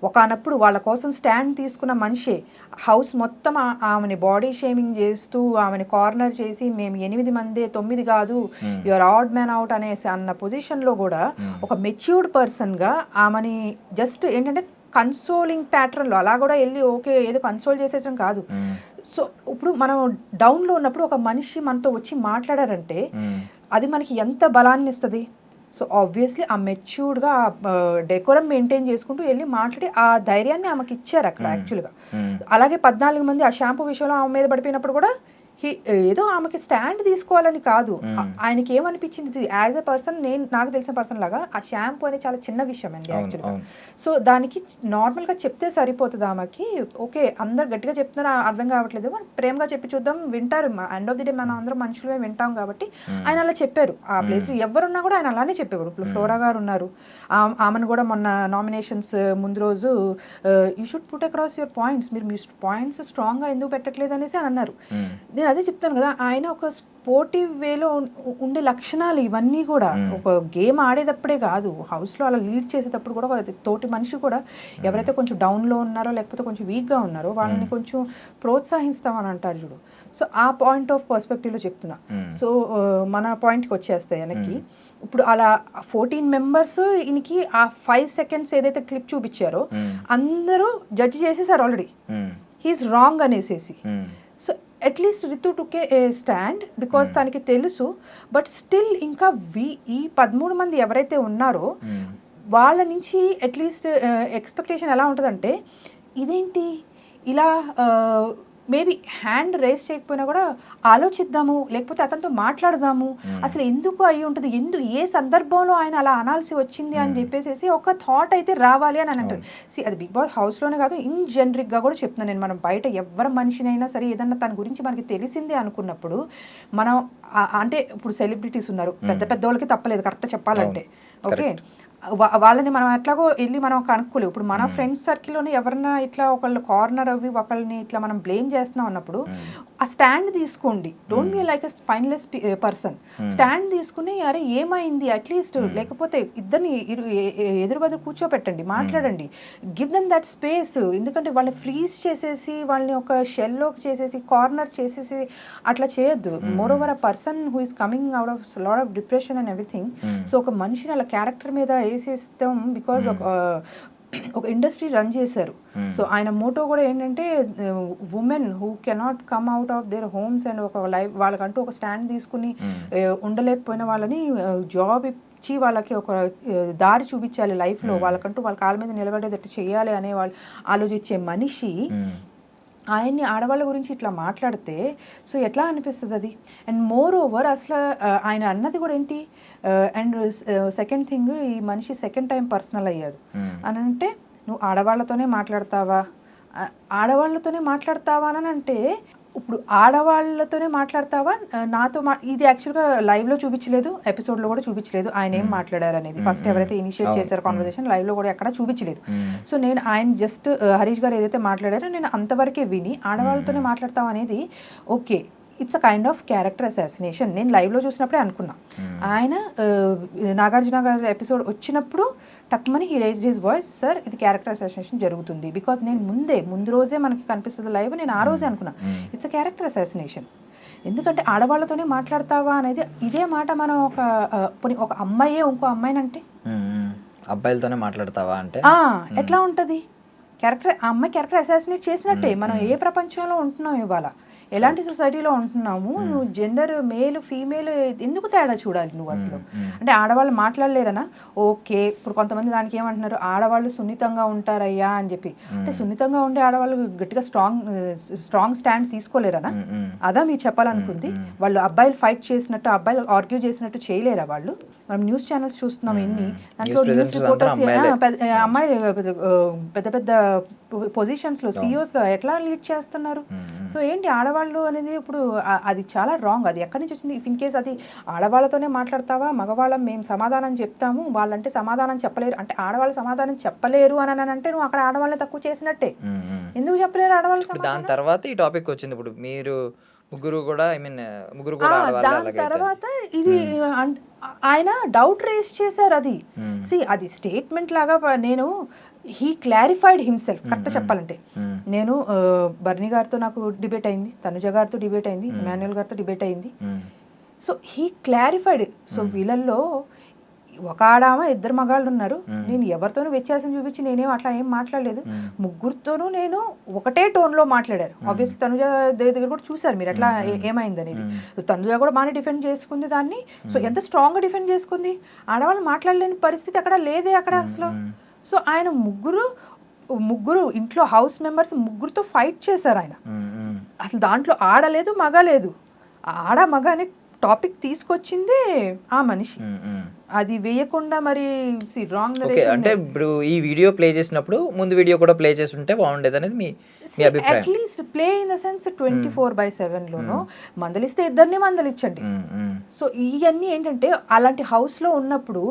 ఒకనప్పుడు వాళ్ళ కోసం స్టాండ్ తీసుకున్న మనిషే హౌస్ మొత్తం ఆమెని బాడీ షేమింగ్ చేస్తూ ఆమెని కార్నర్ చేసి మేము 8 మంది 9 కాదు యువర్ ఆడ్ మ్యాన్ అవుట్ అనేసి అన్న పొజిషన్లో కూడా ఒక మెచ్యూర్డ్ పర్సన్గా ఆమెని జస్ట్ ఏంటంటే కన్సోలింగ్ ప్యాటర్న్లో అలా కూడా వెళ్ళి ఓకే ఏదో కన్సోల్ చేసేయడం కాదు, సో ఇప్పుడు మనం డౌన్లో ఉన్నప్పుడు ఒక మనిషి మనతో వచ్చి మాట్లాడారంటే అది మనకి ఎంత బలాన్ని ఇస్తుంది. సో ఆబ్వియస్లీ ఆ మెచ్యూర్డ్గా డెకోరం మెయింటైన్ చేసుకుంటూ వెళ్ళి మాట్లాడి ఆ ధైర్యాన్ని ఆమెకి ఇచ్చారు అక్కడ యాక్చువల్గా. అలాగే 14 మంది ఆ షాంపూ విషయంలో ఆమె మీద పడిపోయినప్పుడు కూడా ఏదో ఆమెకి స్టాండ్ తీసుకోవాలని కాదు, ఆయనకి ఏమనిపించింది యాజ్ ఎ పర్సన్, నాకు తెలిసిన పర్సన్ లాగా ఆ షాంపూ అనేది చాలా చిన్న విషయం అండి యాక్చువల్గా. సో దానికి నార్మల్గా చెప్తే సరిపోతుంది ఆమెకి. ఓకే అందరు గట్టిగా చెప్తున్నారు అర్థం కావట్లేదు, మనం ప్రేమగా చెప్పి చూద్దాం, వింటారు. ఎండ్ ఆఫ్ ది డే మనం అందరం మనుషులమే వింటాం కాబట్టి ఆయన అలా చెప్పారు. ఆ ప్లేస్లో ఎవరున్నా కూడా ఆయన అలానే చెప్పేవారు. ఇప్పుడు ఫ్లోరా గారు ఉన్నారు, ఆమెను కూడా మొన్న నామినేషన్స్ ముందు రోజు you should put across your points, మీరు మీ పాయింట్స్ స్ట్రాంగ్గా ఎందుకు పెట్టట్లేదు అనేసి అని అన్నారు. నేను అదే చెప్తాను కదా, ఆయన ఒక స్పోర్టివ్ వేలో ఉండే లక్షణాలు ఇవన్నీ కూడా ఒక గేమ్ ఆడేటప్పుడే కాదు, హౌస్లో అలా లీడ్ చేసేటప్పుడు కూడా ఒక తోటి మనిషి కూడా ఎవరైతే కొంచెం డౌన్లో ఉన్నారో లేకపోతే కొంచెం వీక్గా ఉన్నారో వాళ్ళని కొంచెం ప్రోత్సహిస్తామని అంటారు చూడు. సో ఆ పాయింట్ ఆఫ్ పర్స్పెక్టివ్లో చెప్తున్నా. సో మన పాయింట్కి వచ్చేస్తాయి వెనక్కి. ఇప్పుడు అలా 14 మెంబర్స్ ఈయనకి ఆ 5 seconds ఏదైతే క్లిప్ చూపించారో అందరూ జడ్జి చేసేసారు ఆల్రెడీ, హీఈస్ రాంగ్ అనేసేసి. So at least Rithu took a stand because తనకి తెలుసు. బట్ స్టిల్ ఇంకా ఈ 13 మంది ఎవరైతే ఉన్నారో వాళ్ళ నుంచి అట్లీస్ట్ ఎక్స్పెక్టేషన్ ఎలా ఉంటుందంటే, ఇదేంటి ఇలా మేబీ హ్యాండ్ రేస్ చేయకపోయినా కూడా ఆలోచిద్దాము, లేకపోతే అతనితో మాట్లాడదాము, అసలు ఎందుకు అయి ఉంటుంది, ఏ సందర్భంలో ఆయన అలా అనాల్సి వచ్చింది అని చెప్పేసి ఒక థాట్ అయితే రావాలి అని అంటారు. అది బిగ్ బాస్ హౌస్లోనే కాదు, ఇన్ జనరిక్గా కూడా చెప్తున్నాను నేను. మనం బయట ఎవరి మనిషినైనా సరే ఏదన్నా తన గురించి మనకి తెలిసిందే అనుకున్నప్పుడు మనం అంటే ఇప్పుడు సెలబ్రిటీస్ ఉన్నారు, పెద్ద పెద్ద వాళ్ళకి తప్పలేదు కరెక్ట్గా చెప్పాలంటే. ఓకే వాళ్ళని మనం ఎట్లాగో వెళ్ళి మనం కనుక్కోలేవు. ఇప్పుడు మన ఫ్రెండ్స్ సర్కిల్లోనే ఎవరన్నా ఇట్లా ఒకళ్ళు కార్నర్ అవి ఒకళ్ళని ఇట్లా మనం బ్లేమ్ చేస్తున్నాం అన్నప్పుడు ఆ స్టాండ్ తీసుకోండి. Don't be like a spineless person. Stand తీసుకుని అరే ఏమైంది అట్లీస్ట్, లేకపోతే ఇద్దరిని ఎదురు కూర్చోపెట్టండి, మాట్లాడండి, గివ్ దెమ్ దట్ స్పేస్. ఎందుకంటే వాళ్ళని ఫ్రీజ్ చేసేసి వాళ్ళని ఒక షెల్లోకి చేసేసి కార్నర్ చేసేసి అట్లా చేయొద్దు. More over a person who is coming out of lot of depression and everything. So ఒక మనిషిని అలా క్యారెక్టర్ మీద వేసేస్తాం బికాజ్ ఒక ఇండస్ట్రీ రన్ చేశారు. సో ఆయన మోటో కూడా ఏంటంటే women who cannot come out of their homes and ఒక లైఫ్ వాళ్ళకంటూ ఒక స్టాండ్ తీసుకుని ఉండలేకపోయిన వాళ్ళని జాబ్ ఇచ్చి వాళ్ళకి ఒక దారి చూపించాలి లైఫ్లో, వాళ్ళకంటూ వాళ్ళ కాళ్ళ మీద నిలబడేటట్టు చేయాలి అనే వాళ్ళు ఆలోచించే మనిషి ఆయన్ని ఆడవాళ్ళ గురించి ఇట్లా మాట్లాడితే సో ఎట్లా అనిపిస్తుంది అది. అండ్ మోర్ ఓవర్ అసలు ఆయన అన్నది కూడా ఏంటి, అండ్ సెకండ్ థింగ్ ఈ మనిషి సెకండ్ టైం పర్సనల్ అయ్యాడు అని అంటే, నువ్వు ఆడవాళ్ళతోనే మాట్లాడతావా అని అంటే, ఇప్పుడు ఆడవాళ్ళతోనే మాట్లాడతావా నాతో ఇది యాక్చువల్గా లైవ్లో చూపించలేదు, ఎపిసోడ్లో కూడా చూపించలేదు ఆయన ఏం మాట్లాడారు అనేది. ఫస్ట్ ఎవరైతే ఇనిషియేట్ చేశారో కాన్వర్సేషన్ లైవ్లో కూడా ఎక్కడ చూపించలేదు. సో నేను ఆయన జస్ట్ హరీష్ గారు ఏదైతే మాట్లాడారో నేను అంతవరకే విని ఆడవాళ్ళతోనే మాట్లాడతాం అనేది okay, it's a kind of character assassination. నేను లైవ్లో చూసినప్పుడే అనుకున్నా. ఆయన నాగార్జున గారి ఎపిసోడ్ వచ్చినప్పుడు టక్మని he raised his voice, sir ఇది క్యారెక్టర్ అసాసినేషన్ జరుగుతుంది. బికాజ్ నేను ముందు రోజే మనకి కనిపిస్తుంది లైవ్, నేను ఆ రోజే అనుకున్నా ఇట్స్ అ క్యారెక్టర్ అసాసినేషన్. ఎందుకంటే ఆడవాళ్ళతోనే మాట్లాడతావా అనేది ఇదే మాట మనం ఒక అమ్మాయే ఇంకో అమ్మాయిని అంటే అబ్బాయిలతోనే మాట్లాడతావా అంటే ఎట్లా ఉంటుంది. ఆ అమ్మాయి క్యారెక్టర్ అసాసినేట్ చేసినట్టే. మనం ఏ ప్రపంచంలో ఉంటున్నాం ఇవాళ, ఎలాంటి సొసైటీలో ఉంటున్నాము, నువ్వు జెండర్ మేల్ ఫీమేల్ ఎందుకు తేడా చూడాలి నువ్వు అసలు. అంటే ఆడవాళ్ళు మాట్లాడలేరనా, ఓకే. ఇప్పుడు కొంతమంది దానికి ఏమంటున్నారు, ఆడవాళ్ళు సున్నితంగా ఉంటారయ్యా అని చెప్పి. అంటే సున్నితంగా ఉండే ఆడవాళ్ళు గట్టిగా స్ట్రాంగ్ స్టాండ్ తీసుకోలేరనా, అదా మీరు చెప్పాలనుకుంది. వాళ్ళు అబ్బాయిలు ఫైట్ చేసినట్టు, అబ్బాయిలు ఆర్గ్యూ చేసినట్టు చేయలేరా వాళ్ళు. మనం న్యూస్ ఛానల్స్ చూస్తున్నాం ఎన్ని, దాంట్లో న్యూస్ రిపోర్టర్స్ అమ్మాయి పెద్ద పెద్ద పొజిషన్స్లో సిఇఓస్గా ఎట్లా లీడ్ చేస్తున్నారు. సో ఏంటి ఆడవాళ్ళు అనేది ఇప్పుడు అది చాలా రాంగ్. అది ఎక్కడి నుంచి వచ్చింది. ఇఫ్ ఇన్ కేస్ అది ఆడవాళ్ళతోనే మాట్లాడతావా, మగవాళ్ళం మేము సమాధానం చెప్తాము, వాళ్ళంటే సమాధానం చెప్పలేరు అంటే, ఆడవాళ్ళు సమాధానం చెప్పలేరు అని అంటే నువ్వు అక్కడ ఆడవాళ్ళని తక్కువ చేసినట్టే. ఎందుకు చెప్పలేరు ఆడవాళ్ళు. దాని తర్వాత ఈ టాపిక్ వచ్చింది. ఇప్పుడు మీరు ముగ్గురు కూడా దాని తర్వాత ఇది ఆయన డౌట్ రేస్ చేశారు. అది స్టేట్మెంట్ లాగా నేను హీ క్లారిఫైడ్ హిమ్సెల్ఫ్. కరెక్ట్ చెప్పాలంటే నేను బర్నీ గారితో నాకు డిబేట్ అయింది, తనుజ గారితో డిబేట్ అయింది, ఇమాన్యుయల్ గారితో డిబేట్ అయింది. So he clarified. సో వీళ్ళల్లో ఒక ఆడామ ఇద్దరు మగాళ్ళు ఉన్నారు, నేను ఎవరితోనూ వ్యత్యాసం చూపించి నేనేం అట్లా ఏం మాట్లాడలేదు, ముగ్గురితోనూ నేను ఒకటే టోన్లో మాట్లాడారు. ఆబ్వియస్లీ తనుజ దగ్గర కూడా చూసారు మీరు ఎట్లా ఏమైంది అనేది. తనుజ కూడా బాగానే డిఫెండ్ చేసుకుంది దాన్ని. సో ఎంత స్ట్రాంగ్గా డిఫెండ్ చేసుకుంది, ఆడవాళ్ళు మాట్లాడలేని పరిస్థితి అక్కడ లేదే అక్కడ అసలు. సో ఆయన ముగ్గురు ఇంట్లో హౌస్ మెంబర్స్ ముగ్గురుతో ఫైట్ చేశారు ఆయన. అసలు దాంట్లో ఆడలేదు మగ లేదు, ఆడ మగ అనే టాపిక్ తీసుకొచ్చిందే ఆ మనిషి. అది వేయకుండా మరి రాంగ్. అంటే ఇప్పుడు ఈ వీడియో ప్లే చేసినప్పుడు ముందు వీడియో కూడా ప్లే చేసి ఉంటే బాగుండేది అనేది మీ అభిప్రాయం. At least play in the sense 24/7 లోనో మందలిస్తే ఇద్దరిని మందలిచ్చండి. సో ఇవన్నీ ఏంటంటే అలాంటి హౌస్ లో ఉన్నప్పుడు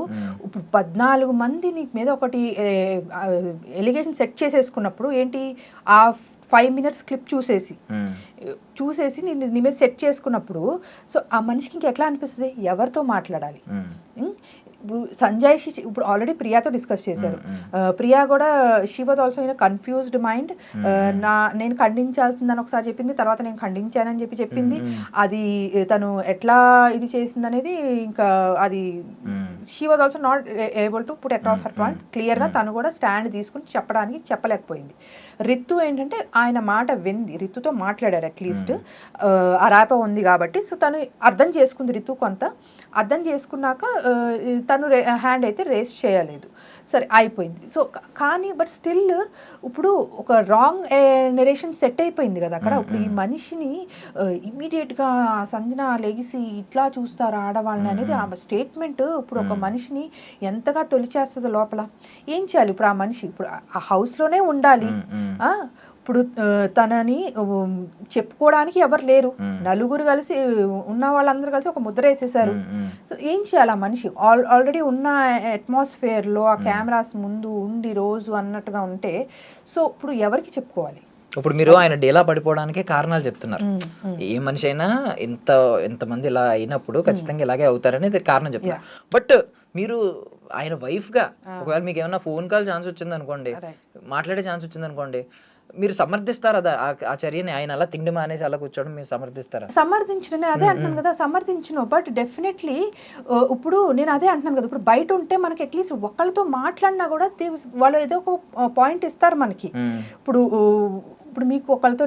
ఇప్పుడు 14 మంది నీ మీద ఒకటి ఎలిగేషన్ సెట్ చేసేసుకున్నప్పుడు ఏంటి, ఆ 5 minutes క్లిప్ చూసేసి నీ మీద సెట్ చేసుకున్నప్పుడు సో ఆ మనిషికి ఇంకెట్లా అనిపిస్తుంది, ఎవరితో మాట్లాడాలి. ఇప్పుడు సంజయ్ ఇప్పుడు ఆల్రెడీ ప్రియాతో డిస్కస్ చేశారు. ప్రియా కూడా she was also in confused mind. నేను ఖండించాల్సిందని ఒకసారి చెప్పింది, తర్వాత నేను ఖండించానని చెప్పింది. అది తను ఎట్లా ఇది చేసింది అనేది ఇంకా అది she was also not able to put across her point క్లియర్గా. తను కూడా స్టాండ్ తీసుకుని చెప్పలేకపోయింది. రితు ఏంటంటే ఆయన మాట వింది, రితుతో మాట్లాడారు అట్లీస్ట్, ఆ ర్యాప ఉంది కాబట్టి. సో తను అర్థం చేసుకుంది, రితు కొంత అర్థం చేసుకున్నాక తను హ్యాండ్ అయితే రేస్ చేయలేదు, సరే అయిపోయింది. సో కానీ బట్ స్టిల్ ఇప్పుడు ఒక రాంగ్ నెరేషన్ సెట్ అయిపోయింది కదా అక్కడ. ఇప్పుడు ఈ మనిషిని ఇమ్మీడియట్గా సంజన లెగిసి ఇట్లా చూస్తారు ఆడవాళ్ళని అనేది ఆ స్టేట్మెంట్ ఇప్పుడు ఒక మనిషిని ఎంతగా తొలిచేస్తుంది లోపల. ఏం చేయాలి ఇప్పుడు ఆ మనిషి, ఇప్పుడు ఆ హౌస్లోనే ఉండాలి. ఇప్పుడు తనని చెప్పుకోవడానికి ఎవరు లేరు, నలుగురు కలిసి ఉన్న వాళ్ళందరూ కలిసి ఒక ముద్ర వేసేసారు. సో ఏం చేయాలి ఆ మనిషి, ఆల్రెడీ ఉన్న అట్మాస్ఫియర్లో ఆ కెమెరాస్ ముందు ఉండి రోజు అన్నట్టుగా ఉంటే సో ఇప్పుడు ఎవరికి చెప్పుకోవాలి. ఇప్పుడు మీరు ఆయన డేలా పడిపోవడానికే కారణాలు చెప్తున్నారు. ఏ మనిషి అయినా ఎంతమంది ఇలా అయినప్పుడు ఖచ్చితంగా ఇలాగే అవుతారని కారణం చెప్తున్నారు. బట్ మీరు ఆయన వైఫ్ గా ఒకవేళ మీకు ఏమైనా ఫోన్ కాల్ ఛాన్స్ వచ్చింది అనుకోండి, మాట్లాడే ఛాన్స్ వచ్చింది అనుకోండి, మీరు సమర్థిస్తారా ఆ చర్యని? ఆయన అలా తిండి మానేసి అలా కూర్చోవడం మీరు సమర్థిస్తారా? సమర్థించిన అదే అంటున్నాను కదా, సమర్థించను. బట్ డెఫినెట్లీ ఇప్పుడు నేను అదే అంటున్నాను కదా, ఇప్పుడు బయట ఉంటే మనకి అట్లీస్ట్ ఒకళ్ళతో మాట్లాడినా కూడా వాళ్ళు ఏదో ఒక పాయింట్ ఇస్తారు మనకి. ఇప్పుడు మీకు ఒకళ్ళతో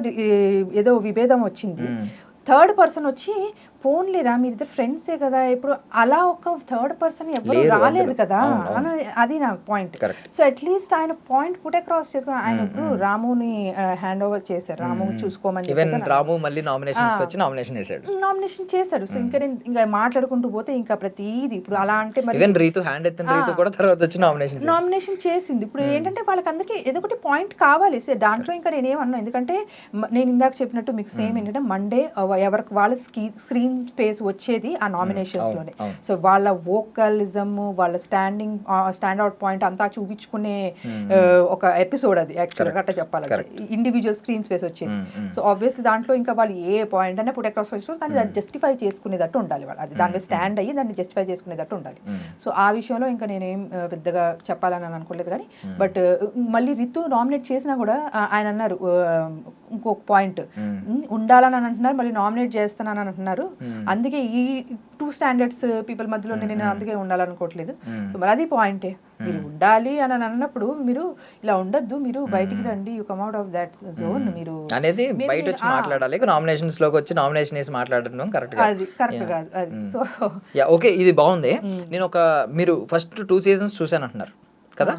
ఏదో విభేదం వచ్చింది, థర్డ్ పర్సన్ వచ్చి పోన్లేరా మీరు ఇద్దరు ఫ్రెండ్సే కదా, ఇప్పుడు అలా ఒక థర్డ్ పర్సన్ ఎవరు రాలేదు కదా, అది నా పాయింట్. సో అట్లీస్ట్ ఆయన పాయింట్ పుట్ అక్రాస్ చేసుకుని ఆయన ఇప్పుడు రాముని హ్యాండ్ ఓవర్ చేశారు, రాము చూసుకోమని నామినేషన్ చేశాడు. సో ఇంకా మాట్లాడుకుంటూ పోతే ఇంకా ప్రతిదీ ఇప్పుడు అలా అంటే నామినేషన్ చేసింది. ఇప్పుడు ఏంటంటే వాళ్ళకందరికీ ఏదో ఒకటి పాయింట్ కావాలి. దాంట్లో ఇంకా నేనేమన్నా, ఎందుకంటే నేను ఇందాక చెప్పినట్టు మీకు సేమ్ ఏంటంటే మండే ఎవరికి వాళ్ళ స్క్రీన్ స్పేస్ వచ్చేది ఆ నామినేషన్స్ లోనే. సో వాళ్ళ వోకలిజం, వాళ్ళ స్టాండ్ అవుట్ పాయింట్ అంతా చూపించుకునే ఒక ఎపిసోడ్ అది యాక్చువల్గా అట్లా చెప్పాలంటే, ఇండివిజువల్ స్క్రీన్ స్పేస్ వచ్చేది. సో ఆబ్వియస్లీ దాంట్లో ఇంకా వాళ్ళు ఏ పాయింట్ అనే పుట్ అక్రాస్ వచ్చేది, కానీ దాన్ని జస్టిఫై చేసుకునేటట్టు ఉండాలి వాళ్ళు, అది దాని మీద స్టాండ్ అయ్యి దాన్ని జస్టిఫై చేసుకునేటట్టు ఉండాలి. సో ఆ విషయంలో ఇంకా నేనేం పెద్దగా చెప్పాలని అనుకోలేదు. కానీ బట్ మళ్ళీ రితు నామినేట్ చేసినా కూడా ఆయన అన్నారు ఇంకొక పాయింట్, ఉండాలని అంటున్నారు మళ్ళీ నామినేట్ చేస్తానని అంటున్నారు. అందుకే ఈ 2 స్టాండర్డ్స్ పీపుల్ మధ్యలో నేను అందుకే ఉండాలనుకోవట్లేదు. మరి అది పాయింటే, మీరు ఉండాలి అని అన్నప్పుడు మీరు ఇలా ఉండొద్దు, మీరు బయటికి రండి, you come out of that zone మీరు అనేది బయట వచ్చి మాట్లాడాలి. నామినేషన్స్ లోకి వచ్చి నామినేషన్ వేసి మాట్లాడడం కరెక్ట్ కాదు అది. సో ఓకే, ఇది బాగుంది. నేను మీరు ఫస్ట్ 2 seasons చూసాను అంటున్నారు కదా,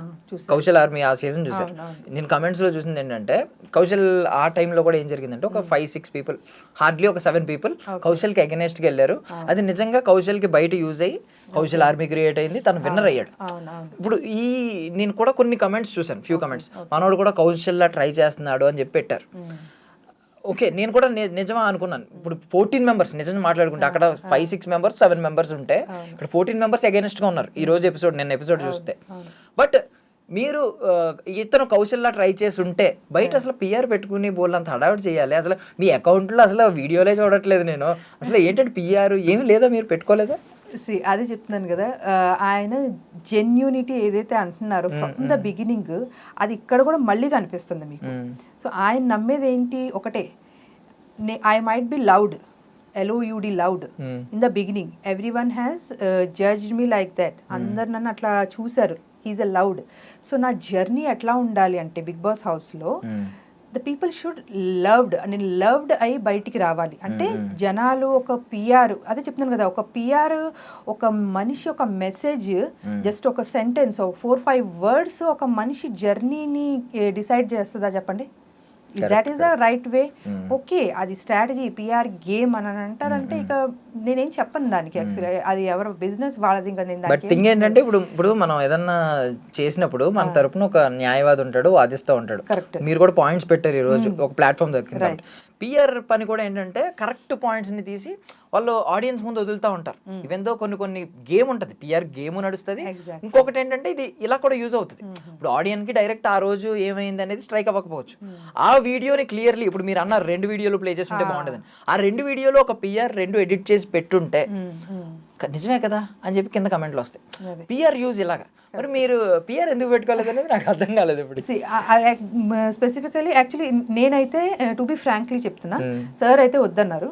కౌశల్ ఆర్మీ ఆ సీజన్ చూసారు. నేను కమెంట్స్ లో చూసింది ఏంటంటే కౌశల్ ఆ టైంలో కూడా ఏం జరిగిందంటే ఒక 5-6 people, హార్డ్లీ ఒక 7 people కౌశల్ కి అగెనెస్ట్ కి వెళ్ళారు. అది నిజంగా కౌశల్ కి బయట యూజ్ అయ్యి కౌశల్ ఆర్మీ క్రియేట్ అయింది, తను విన్నర్ అయ్యాడు. ఇప్పుడు నేను కూడా కొన్ని కమెంట్స్ చూసాను, ఫ్యూ కమెంట్స్, మనోడు కూడా కౌశల్ లా ట్రై చేస్తున్నాడు అని చెప్పి పెట్టారు. ఓకే, నేను కూడా నిజమా అనుకున్నాను. ఇప్పుడు 14 members నిజంగా మాట్లాడుకుంటే అక్కడ 5-6 members 7 members ఉంటే ఇక్కడ 14 members అగైనెస్ట్ గా ఉన్నారు ఈ రోజు ఎపిసోడ్, నిన్న ఎపిసోడ్ చూస్తే. బట్ మీరు ఇతను కౌశల్లా ట్రై చేసి ఉంటే బయట అసలు పిఆర్ పెట్టుకుని బోల్లంత హడావిడి చేయాలి. అసలు మీ అకౌంట్లో అసలు వీడియోలే చూడట్లేదు నేను, అసలు ఏంటంటే పిఆర్ ఏమి లేదా, మీరు పెట్టుకోలేదా? అదే చెప్తున్నాను కదా, ఆయన జెన్యూనిటీ ఏదైతే అంటున్నారో ఫ్రమ్ ద బిగినింగ్ అది ఇక్కడ కూడా మళ్ళీ కనిపిస్తుంది మీకు. సో ఆయన నమ్మేది ఏంటి, ఒకటే, I might be loud LOUD loud in the beginning. Everyone has judged me like that. అందరు నన్ను అట్లా చూసారు, హీఈస్ అ లౌడ్. సో నా జర్నీ ఎట్లా ఉండాలి అంటే బిగ్ బాస్ హౌస్లో ద పీపుల్ షుడ్ లవ్డ్, నేను లవ్డ్ అయి బయటికి రావాలి. అంటే జనాలు ఒక పిఆర్, అదే చెప్తున్నాను కదా, ఒక పిఆర్ ఒక మనిషి ఒక మెసేజ్ జస్ట్ ఒక సెంటెన్స్ 4-5 వర్డ్స్ ఒక మనిషి జర్నీని డిసైడ్ చేస్తుందా చెప్పండి? That is the right way. Okay, అది స్ట్రాటజీ పిఆర్ గేమ్ అని అంటారంటే ఇక నేనేం చెప్పను దానికి. యాక్చువల్గా అది ఎవరు బిజినెస్ వాళ్ళది. ఇంకా నేను బట్ థింగ్ ఏంటంటే ఇప్పుడు మనం ఏదన్నా చేసినప్పుడు మన తరపున ఒక న్యాయవాది ఉంటాడు, వాదిస్తూ ఉంటాడు. మీరు కూడా పాయింట్స్ పెట్టారు ఈ రోజు ఒక ప్లాట్ఫామ్ దొరికింది. పిఆర్ పని కూడా ఏంటంటే కరెక్ట్ పాయింట్స్ ని తీసి వాళ్ళు ఆడియన్స్ ముందు వదులుతూ ఉంటారు. ఈవెన్ దో కొన్ని గేమ్ ఉంటుంది, పిఆర్ గేమ్ నడుస్తుంది. ఇంకొకటి ఏంటంటే ఇది ఇలా కూడా యూజ్ అవుతుంది. ఇప్పుడు ఆడియన్స్ కి డైరెక్ట్ ఆ రోజు ఏమైంది అనేది స్ట్రైక్ అవ్వకపోవచ్చు. ఆ వీడియోని క్లియర్లీ ఇప్పుడు మీరు అన్నారు 2 వీడియోలు ప్లే చేస్తుంటే బాగుంటుంది. ఆ 2 వీడియోలో ఒక పిఆర్ 2 ఎడిట్ చేసి పెట్టుంటే నిజమే కదా అని చెప్పి కింద కమెంట్లు వస్తాయి. పిఆర్ యూజ్ ఇలాగా. మరి మీరు పిఆర్ ఎందుకు పెట్టుకోలేదు అనేది నాకు అర్థం కాలేదు. ఇప్పుడు స్పెసిఫికలీ యాక్చువల్లీ నేనైతే టు బి ఫ్రాంక్లీ చెప్తున్నా, సార్ అయితే వద్దన్నారు,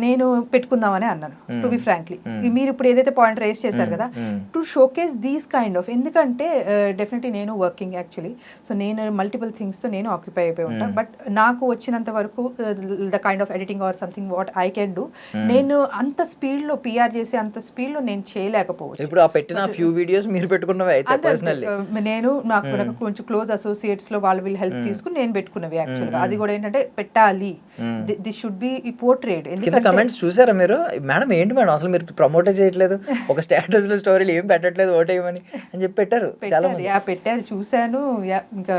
నేను పెట్టుకుందామని అన్నాను. టు బి ఫ్రాంక్లీ మీరు ఇప్పుడు ఏదైతే పాయింట్ రేస్ చేశారు కదా, to showcase these kind of, ఎందుకంటే డెఫినెట్లీ నేను వర్కింగ్ యాక్చువల్లీ, సో నేను మల్టిపుల్ థింగ్స్ తో నేను ఆక్యుపై అయిపోయి ఉంటాను. బట్ నాకు వచ్చినంత వరకు the kind of editing or something what I can do, నేను అంత స్పీడ్ లో పిఆర్ చేసి అంత స్పీడ్ లో నేను చేయలేకపోవచ్చు. ఇప్పుడు ఆ పెట్టిన ఫ్యూ వీడియోస్ మీరు పెట్టుకున్నవి అయితే పర్సనల్లీ నేను నాకు కొంచెం క్లోజ్ అసోసియేట్స్ లో వాళ్ళు వీళ్ళు హెల్ప్ తీసుకుని నేను పెట్టుకున్నవి. యాక్చువల్గా అది కూడా ఏంటంటే పెట్టాలి, దిస్ షుడ్ బి పోర్ట్రేట్. ఎందుకంటే కమెంట్స్ చూసారా మీరు? మేడం ఏంటి మేడం అసలు మీరు ప్రమోట్ చేయట్లేదు, ఒక స్టేటస్ లో స్టోరీలు ఏం పెట్టట్లేదు, ఓటేయమని అని చెప్పి పెట్టారు చాలా మంది. పెట్టారు, చూశాను. ఇంకా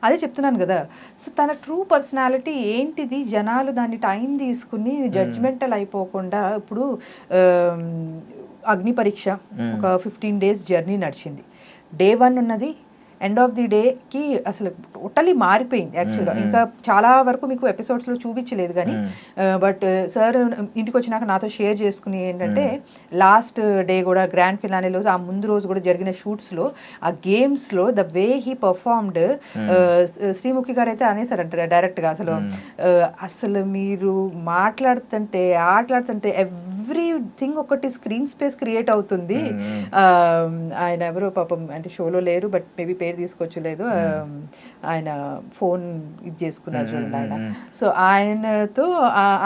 అదే చెప్తున్నాను కదా, సో తన ట్రూ పర్సనాలిటీ ఏంటిది, జనాలు దాన్ని టైం తీసుకుని జడ్జ్మెంటల్ అయిపోకుండా. ఇప్పుడు అగ్ని పరీక్ష ఒక 15 days జర్నీ నడిచింది. Day 1 ఉన్నది, ఎండ్ ఆఫ్ ది డేకి అసలు టోటలీ మారిపోయింది యాక్చువల్గా. ఇంకా చాలా వరకు మీకు ఎపిసోడ్స్లో చూపించలేదు కానీ, బట్ సార్ ఇంటికి వచ్చినాక నాతో షేర్ చేసుకుని ఏంటంటే లాస్ట్ డే కూడా గ్రాండ్ ఫినాలేలో ఆ ముందు రోజు కూడా జరిగిన షూట్స్లో ఆ గేమ్స్లో the way he performed, Sreemukhi గారు అయితే అనేసారంట డైరెక్ట్గా, అసలు మీరు మాట్లాడుతుంటే ఆటలాడుతుంటే ఎవ్రీథింగ్ ఒకటి స్క్రీన్ స్పేస్ క్రియేట్ అవుతుంది. ఆయన ఎవరో పాపం అంటే షోలో లేరు, బట్ మేబీ పేరు తీసుకోవచ్చులేదు, ఆయన ఫోన్ ఇది చేసుకున్నారు చూడండి ఆయన. సో ఆయనతో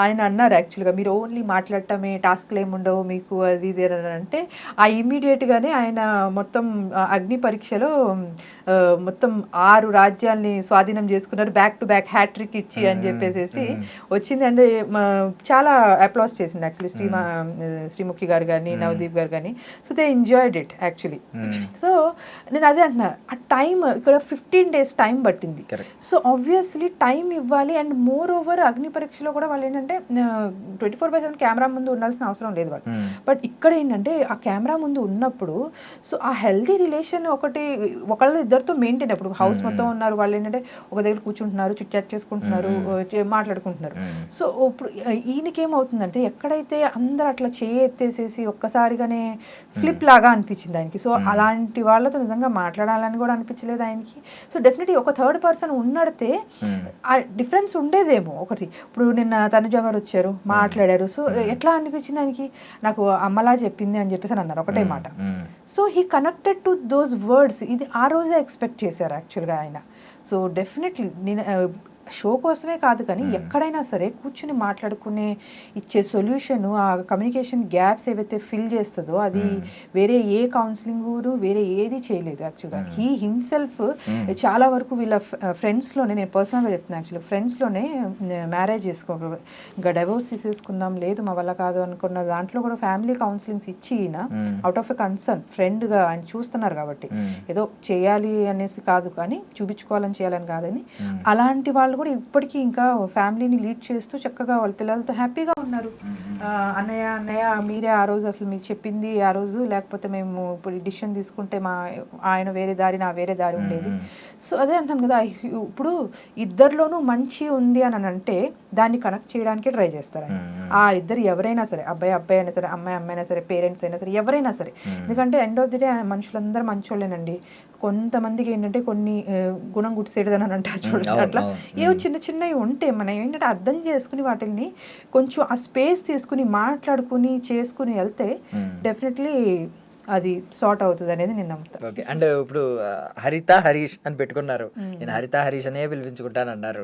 ఆయన అన్నారు యాక్చువల్గా మీరు ఓన్లీ మాట్లాడటమే, టాస్క్లు ఏముండవు మీకు అది ఇది అని అంటే, ఆ ఇమ్మీడియట్గానే ఆయన మొత్తం అగ్ని పరీక్షలో మొత్తం 6 రాజ్యాల్ని స్వాధీనం చేసుకున్నారు, బ్యాక్ టు బ్యాక్ హ్యాట్రిక్ ఇచ్చి అని చెప్పేసి వచ్చింది. అంటే చాలా అప్లాస్ చేసింది యాక్చువల్లీ శ్రీముఖి గారు కానీ నవదీప్ గారు కానీ. So they enjoyed it actually. So నేను అదే అంటున్నా, ఆ టైం ఇక్కడ 15 days టైం పట్టింది. సో ఆబ్వియస్లీ టైం ఇవ్వాలి. అండ్ మోర్ ఓవర్ అగ్ని పరీక్షలో కూడా వాళ్ళు ఏంటంటే 24/7 కెమెరా ముందు ఉండాల్సిన అవసరం లేదు వాళ్ళు. బట్ ఇక్కడ ఏంటంటే ఆ కెమెరా ముందు ఉన్నప్పుడు సో ఆ హెల్దీ రిలేషన్ ఒకళ్ళు ఇద్దరితో మెయింటైన్. అప్పుడు హౌస్ మొత్తం ఉన్నారు, వాళ్ళు ఏంటంటే ఒక దగ్గర కూర్చుంటున్నారు, చిట్ చాట్ చేసుకుంటున్నారు, మాట్లాడుకుంటున్నారు. సో ఇప్పుడు ఈయనకేమవుతుందంటే ఎక్కడైతే అందరు అట్లా ఎత్తేసేసి ఒక్కసారిగానే ఫ్లిప్ లాగా అనిపించింది ఆయనకి. సో అలాంటి వాళ్ళతో నిజంగా మాట్లాడాలని కూడా అనిపించలేదు ఆయనకి. సో డెఫినెట్లీ ఒక థర్డ్ పర్సన్ ఉన్నడితే ఆ డిఫరెన్స్ ఉండేదేమో. ఒకటి ఇప్పుడు నిన్న తనుజ గారు వచ్చారు, మాట్లాడారు. సో ఎట్లా అనిపించింది ఆయనకి, నాకు అమ్మలా చెప్పింది అని చెప్పేసి అన్నారు ఒకటే మాట. So he connected to those words. ఇది ఆ రోజే ఎక్స్పెక్ట్ చేశారు యాక్చువల్గా ఆయన. సో డెఫినెట్లీ నేను షో కోసమే కాదు కానీ ఎక్కడైనా సరే కూర్చుని మాట్లాడుకునే ఇచ్చే సొల్యూషన్, ఆ కమ్యూనికేషన్ గ్యాప్స్ ఏవైతే ఫిల్ చేస్తుందో అది వేరే ఏ కౌన్సిలింగ్ వేరే ఏది చేయలేదు యాక్చువల్గా. హీ హిమ్సెల్ఫ్ చాలా వరకు వీళ్ళ ఫ్రెండ్స్లోనే, నేను పర్సనల్గా చెప్తున్నాను యాక్చువల్లీ, ఫ్రెండ్స్లోనే మ్యారేజ్ ఇంకా డైవోర్స్ తీసేసుకుందాం, లేదు మా వల్ల కాదు అనుకున్న దాంట్లో కూడా ఫ్యామిలీ కౌన్సిలింగ్స్ ఇచ్చి అవుట్ ఆఫ్ ఎ కన్సర్న్ ఫ్రెండ్గా ఆయన చూస్తున్నారు కాబట్టి, ఏదో చేయాలి అనేసి కాదు కానీ చూపించుకోవాలని చేయాలని కాదని, అలాంటి వాళ్ళు కూడా ఇప్పటికీ ఇంకా ఫ్యామిలీని లీడ్ చేస్తూ చక్కగా వాళ్ళ పిల్లలతో హ్యాపీగా ఉన్నారు. అన్నయ్య మీరే ఆ రోజు అసలు మీకు చెప్పింది ఆ రోజు, లేకపోతే మేము ఇప్పుడు డిసిషన్ తీసుకుంటే ఆయన వేరే దారి నా వేరే దారి ఉండేది. సో అదే అంటాను కదా, ఇప్పుడు ఇద్దరిలోనూ మంచి ఉంది అని అంటే దాన్ని కనెక్ట్ చేయడానికి ట్రై చేస్తారు ఆ ఇద్దరు ఎవరైనా సరే, అబ్బాయి అయినా సరే, అమ్మాయి అయినా సరే, పేరెంట్స్ అయినా సరే, ఎవరైనా సరే. ఎందుకంటే ఎండ్ ఆఫ్ ది డే మనుషులందరూ మంచోళ్ళేనండి. కొంతమందికి ఏంటంటే కొన్ని గుణం గుడిసేటదని అని అంటారు చూడండి, అట్లా ఏవో చిన్న చిన్నవి ఉంటే మనం ఏంటంటే అర్థం చేసుకుని వాటిని కొంచెం ఆ స్పేస్ తీసుకుని మాట్లాడుకుని చేసుకుని వెళ్తే డెఫినెట్లీ అది సార్ట్ అవుతుంది అనేది నేను నమ్ముతాను. ఓకే. అండ్ ఇప్పుడు హరిత హరీష్ అని పెట్టుకున్నారు, నేను హరిత హరీష్ అనే పిలిపించుకుంటాను అన్నారు.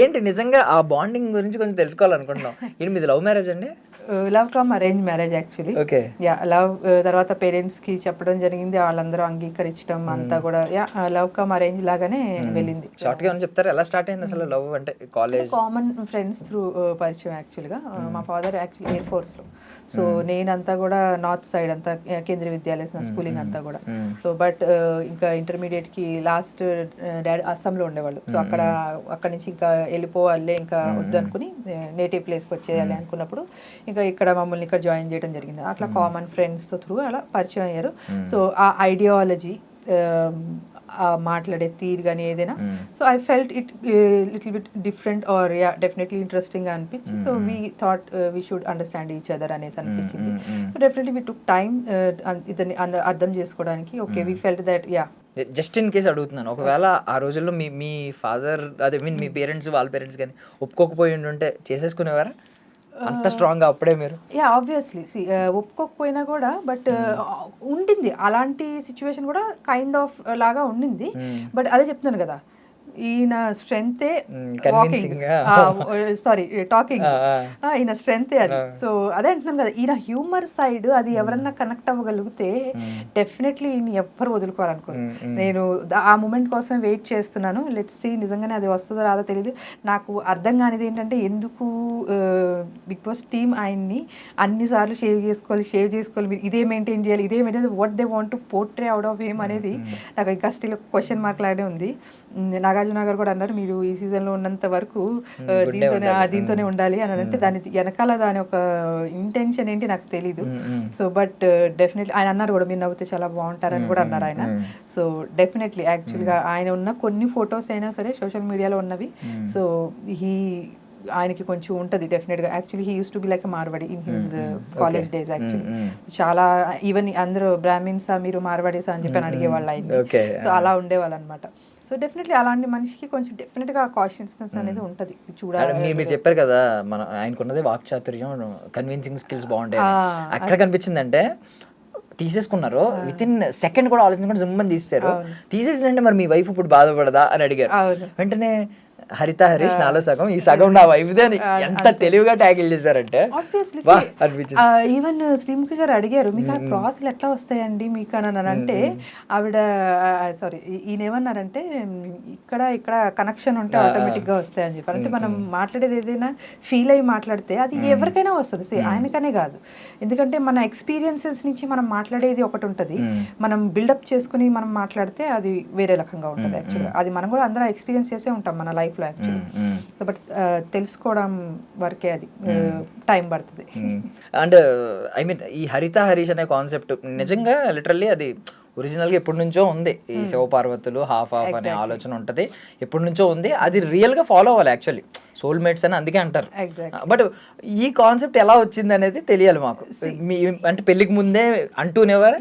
ఏంటి నిజంగా ఆ బాండింగ్ గురించి కొంచెం తెలుసుకోవాలనుకుంటున్నాం. ఏంటి మీది లవ్ మ్యారేజ్ అండి? Love come arrange marriage actually. Okay. Yeah love తర్వాత పేరెంట్స్ కి చెప్పడం జరిగింది, వాళ్ళందరూ అంగీకరించడం అంతా కూడా యా లవ్ కమ్ అరేంజ్ లాగానే వెళ్ళింది. షార్ట్ గా చెప్తారా ఎలా స్టార్ట్ అయింది అసలు లవ్? అంటే కాలేజ్ కామన్ ఫ్రెండ్స్ త్రూ పరిచయం యాక్చువల్ గా. మా ఫాదర్ యాక్చువల్లీ ఎయిర్ ఫోర్స్ లో, సో నేనంతా కూడా నార్త్ సైడ్ అంతా కేంద్రీయ విద్యాలయ స్కూలింగ్ అంతా కూడా. సో బట్ ఇంకా ఇంటర్మీడియట్ కి లాస్ట్ డాడీ అస్సాంలో ఉండేవాళ్ళు, సో అక్కడ నుంచి ఇంకా వెళ్ళిపోవాలి, ఇంకా వద్దు అనుకుని నేటివ్ ప్లేస్కి వచ్చేయాలి అనుకున్నప్పుడు ఇంకా ఇక్కడ మమ్మల్ని ఇక్కడ జాయిన్ చేయడం జరిగింది. అట్లా కామన్ ఫ్రెండ్స్ తో త్రూ అలా పరిచయం అయ్యారు. సో ఆ ఐడియాలజీ మాట్లాడే తీరు కానీ ఏదైనా, so I felt it little bit different or yeah definitely interesting అనిపించి, so we thought we should understand each other అనేసి అనిపించింది. So definitely we took time ఇతన్ని అర్థం చేసుకోవడానికి. Okay we felt that yeah. Just in case అడుగుతున్నాను, ఒకవేళ ఆ రోజుల్లో మీ ఫాదర్ అదే మీన్ మీ పేరెంట్స్ వాళ్ళ పేరెంట్స్ కానీ ఒప్పుకోకపోయి ఉంటే చేసేసుకునేవారా అంత స్ట్రాంగ్ గా అప్పుడే మీరు? యా ఆబ్వియస్లీ ఒప్పుకోకపోయినా కూడా, బట్ ఉండింది అలాంటి సిచ్యువేషన్ కూడా కైండ్ ఆఫ్ లాగా ఉండింది. బట్ అదే చెప్తున్నాను కదా, ఈయన స్ట్రెంతే వాకింగ్, సారీ టాకింగ్, ఈయన స్ట్రెంతే అది. సో అదే అంటున్నాను కదా, ఈయన హ్యూమర్ సైడ్ అది ఎవరన్నా కనెక్ట్ అవ్వగలిగితే డెఫినెట్లీ ఈయన ఎవ్వరు వదులుకోవాలనుకోరు. నేను ఆ మూమెంట్ కోసం వెయిట్ చేస్తున్నాను. లెట్స్ సీ నిజంగానే అది వస్తుందో రాదో తెలియదు. నాకు అర్థం కానిది ఏంటంటే ఎందుకు బిగ్ బాస్ టీమ్ ఆయన్ని అన్నిసార్లు షేవ్ చేసుకోవాలి, మీరు ఇదే మెయింటైన్ చేయాలి, ఇదే maintain, what they want to portray out of him అనేది నాకు ఇంకా స్టిల్ క్వశ్చన్ మార్క్ లాగే ఉంది. నాగార్జున గారు కూడా అన్నారు, మీరు ఈ సీజన్ లో ఉన్నంత వరకు దీంతోనే ఉండాలి అని అంటే దాని వెనకాల దాని ఒక ఇంటెన్షన్ ఏంటి నాకు తెలీదు. సో బట్ డెఫినెట్లీ ఆయన అన్నారు కూడా, మీరు నవ్వుతే చాలా బాగుంటారని కూడా అన్నారు ఆయన. సో డెఫినెట్లీ యాక్చువల్ గా ఆయన ఉన్న కొన్ని ఫొటోస్ అయినా సరే సోషల్ మీడియాలో ఉన్నవి, సో ఆయనకి కొంచెం ఉంటది డెఫినెట్ గా. Actually he use to be like Marwadi in his college days. Actually చాలా ఈవెన్ అందరూ బ్రాహ్మిన్స్ మీరు మార్వాడీసా అని చెప్పి అడిగేవాళ్ళు ఆయన. సో అలా ఉండేవాళ్ళు అనమాట. సో డెఫినెట్లీ అలాంటి మనిషికి కొంచెం డెఫినెట్ గా కాన్షియస్నెస్ అనేది ఉంటది. చూడాలి, మీరు చెప్పారు కదా మన ఆయనకున్నది వాక్చాతుర్యం, కన్విన్సింగ్ స్కిల్స్ బాగుంటాయి. ఎక్కడ కనిపించిందంటే తీసేసుకున్నారు, విత్ ఇన్ సెకండ్ కూడా ఆలోచించకుండా జిమ్మని తీసేశారు. తీసేసినంటే మరి మీ వైఫ్ ఇప్పుడు బాధపడదా అని అడిగారు. వెంటనే హరిత హరీష్ నాలో సగం, ఈ సగం నా వైఫ్ దే అని ఎంత తెలివిగా ట్యాకిల్ చేశారంటే ఈవెన్ శ్రీముఖి గారు అడిగారు, మీకు ఆ ప్రాసెస్ ఎట్లా వస్తాయండి మీకు అని అంటే, ఆవిడ సారీ ఈయన ఏమన్నారంటే, ఇక్కడ కనెక్షన్ ఉంటే ఆటోమేటిక్ గా వస్తాయని చెప్పారు. అంటే మనం మాట్లాడేది ఏదైనా ఫీల్ అయ్యి మాట్లాడితే అది ఎవరికైనా వస్తుంది, ఆయనకనే కాదు. ఎందుకంటే మన ఎక్స్పీరియన్సెస్ నుంచి మనం మాట్లాడేది ఒకటి ఉంటుంది, మనం బిల్డప్ చేసుకుని మనం మాట్లాడితే అది వేరే రకంగా ఉంటుంది. యాక్చువల్గా అది మనం కూడా అందరూ ఎక్స్పీరియన్స్ చేసే ఉంటాం మన లైఫ్ లో యాక్చువల్లీ. బట్ తెలుసుకోవడం వరకే అది టైం పడుతుంది. అండ్ ఐ మీన్ ఈ హరిత హరీష్ అనే కాన్సెప్ట్ నిజంగా లిటరల్లీ అది ఒరిజినల్ గా ఎప్పటి నుంచో ఉంది. ఈ శివపార్వతులు హాఫ్ అనే ఆలోచన ఉంటది, ఎప్పటి నుంచో ఉంది. అది రియల్ గా ఫాలో అవ్వాలి యాక్చువల్లీ, సోల్మేట్స్ అని అందుకే అంటారు. బట్ ఈ కాన్సెప్ట్ ఎలా వచ్చింది అనేది తెలియాలి మాకు. అంటే పెళ్లికి ముందే అంటూనేవారు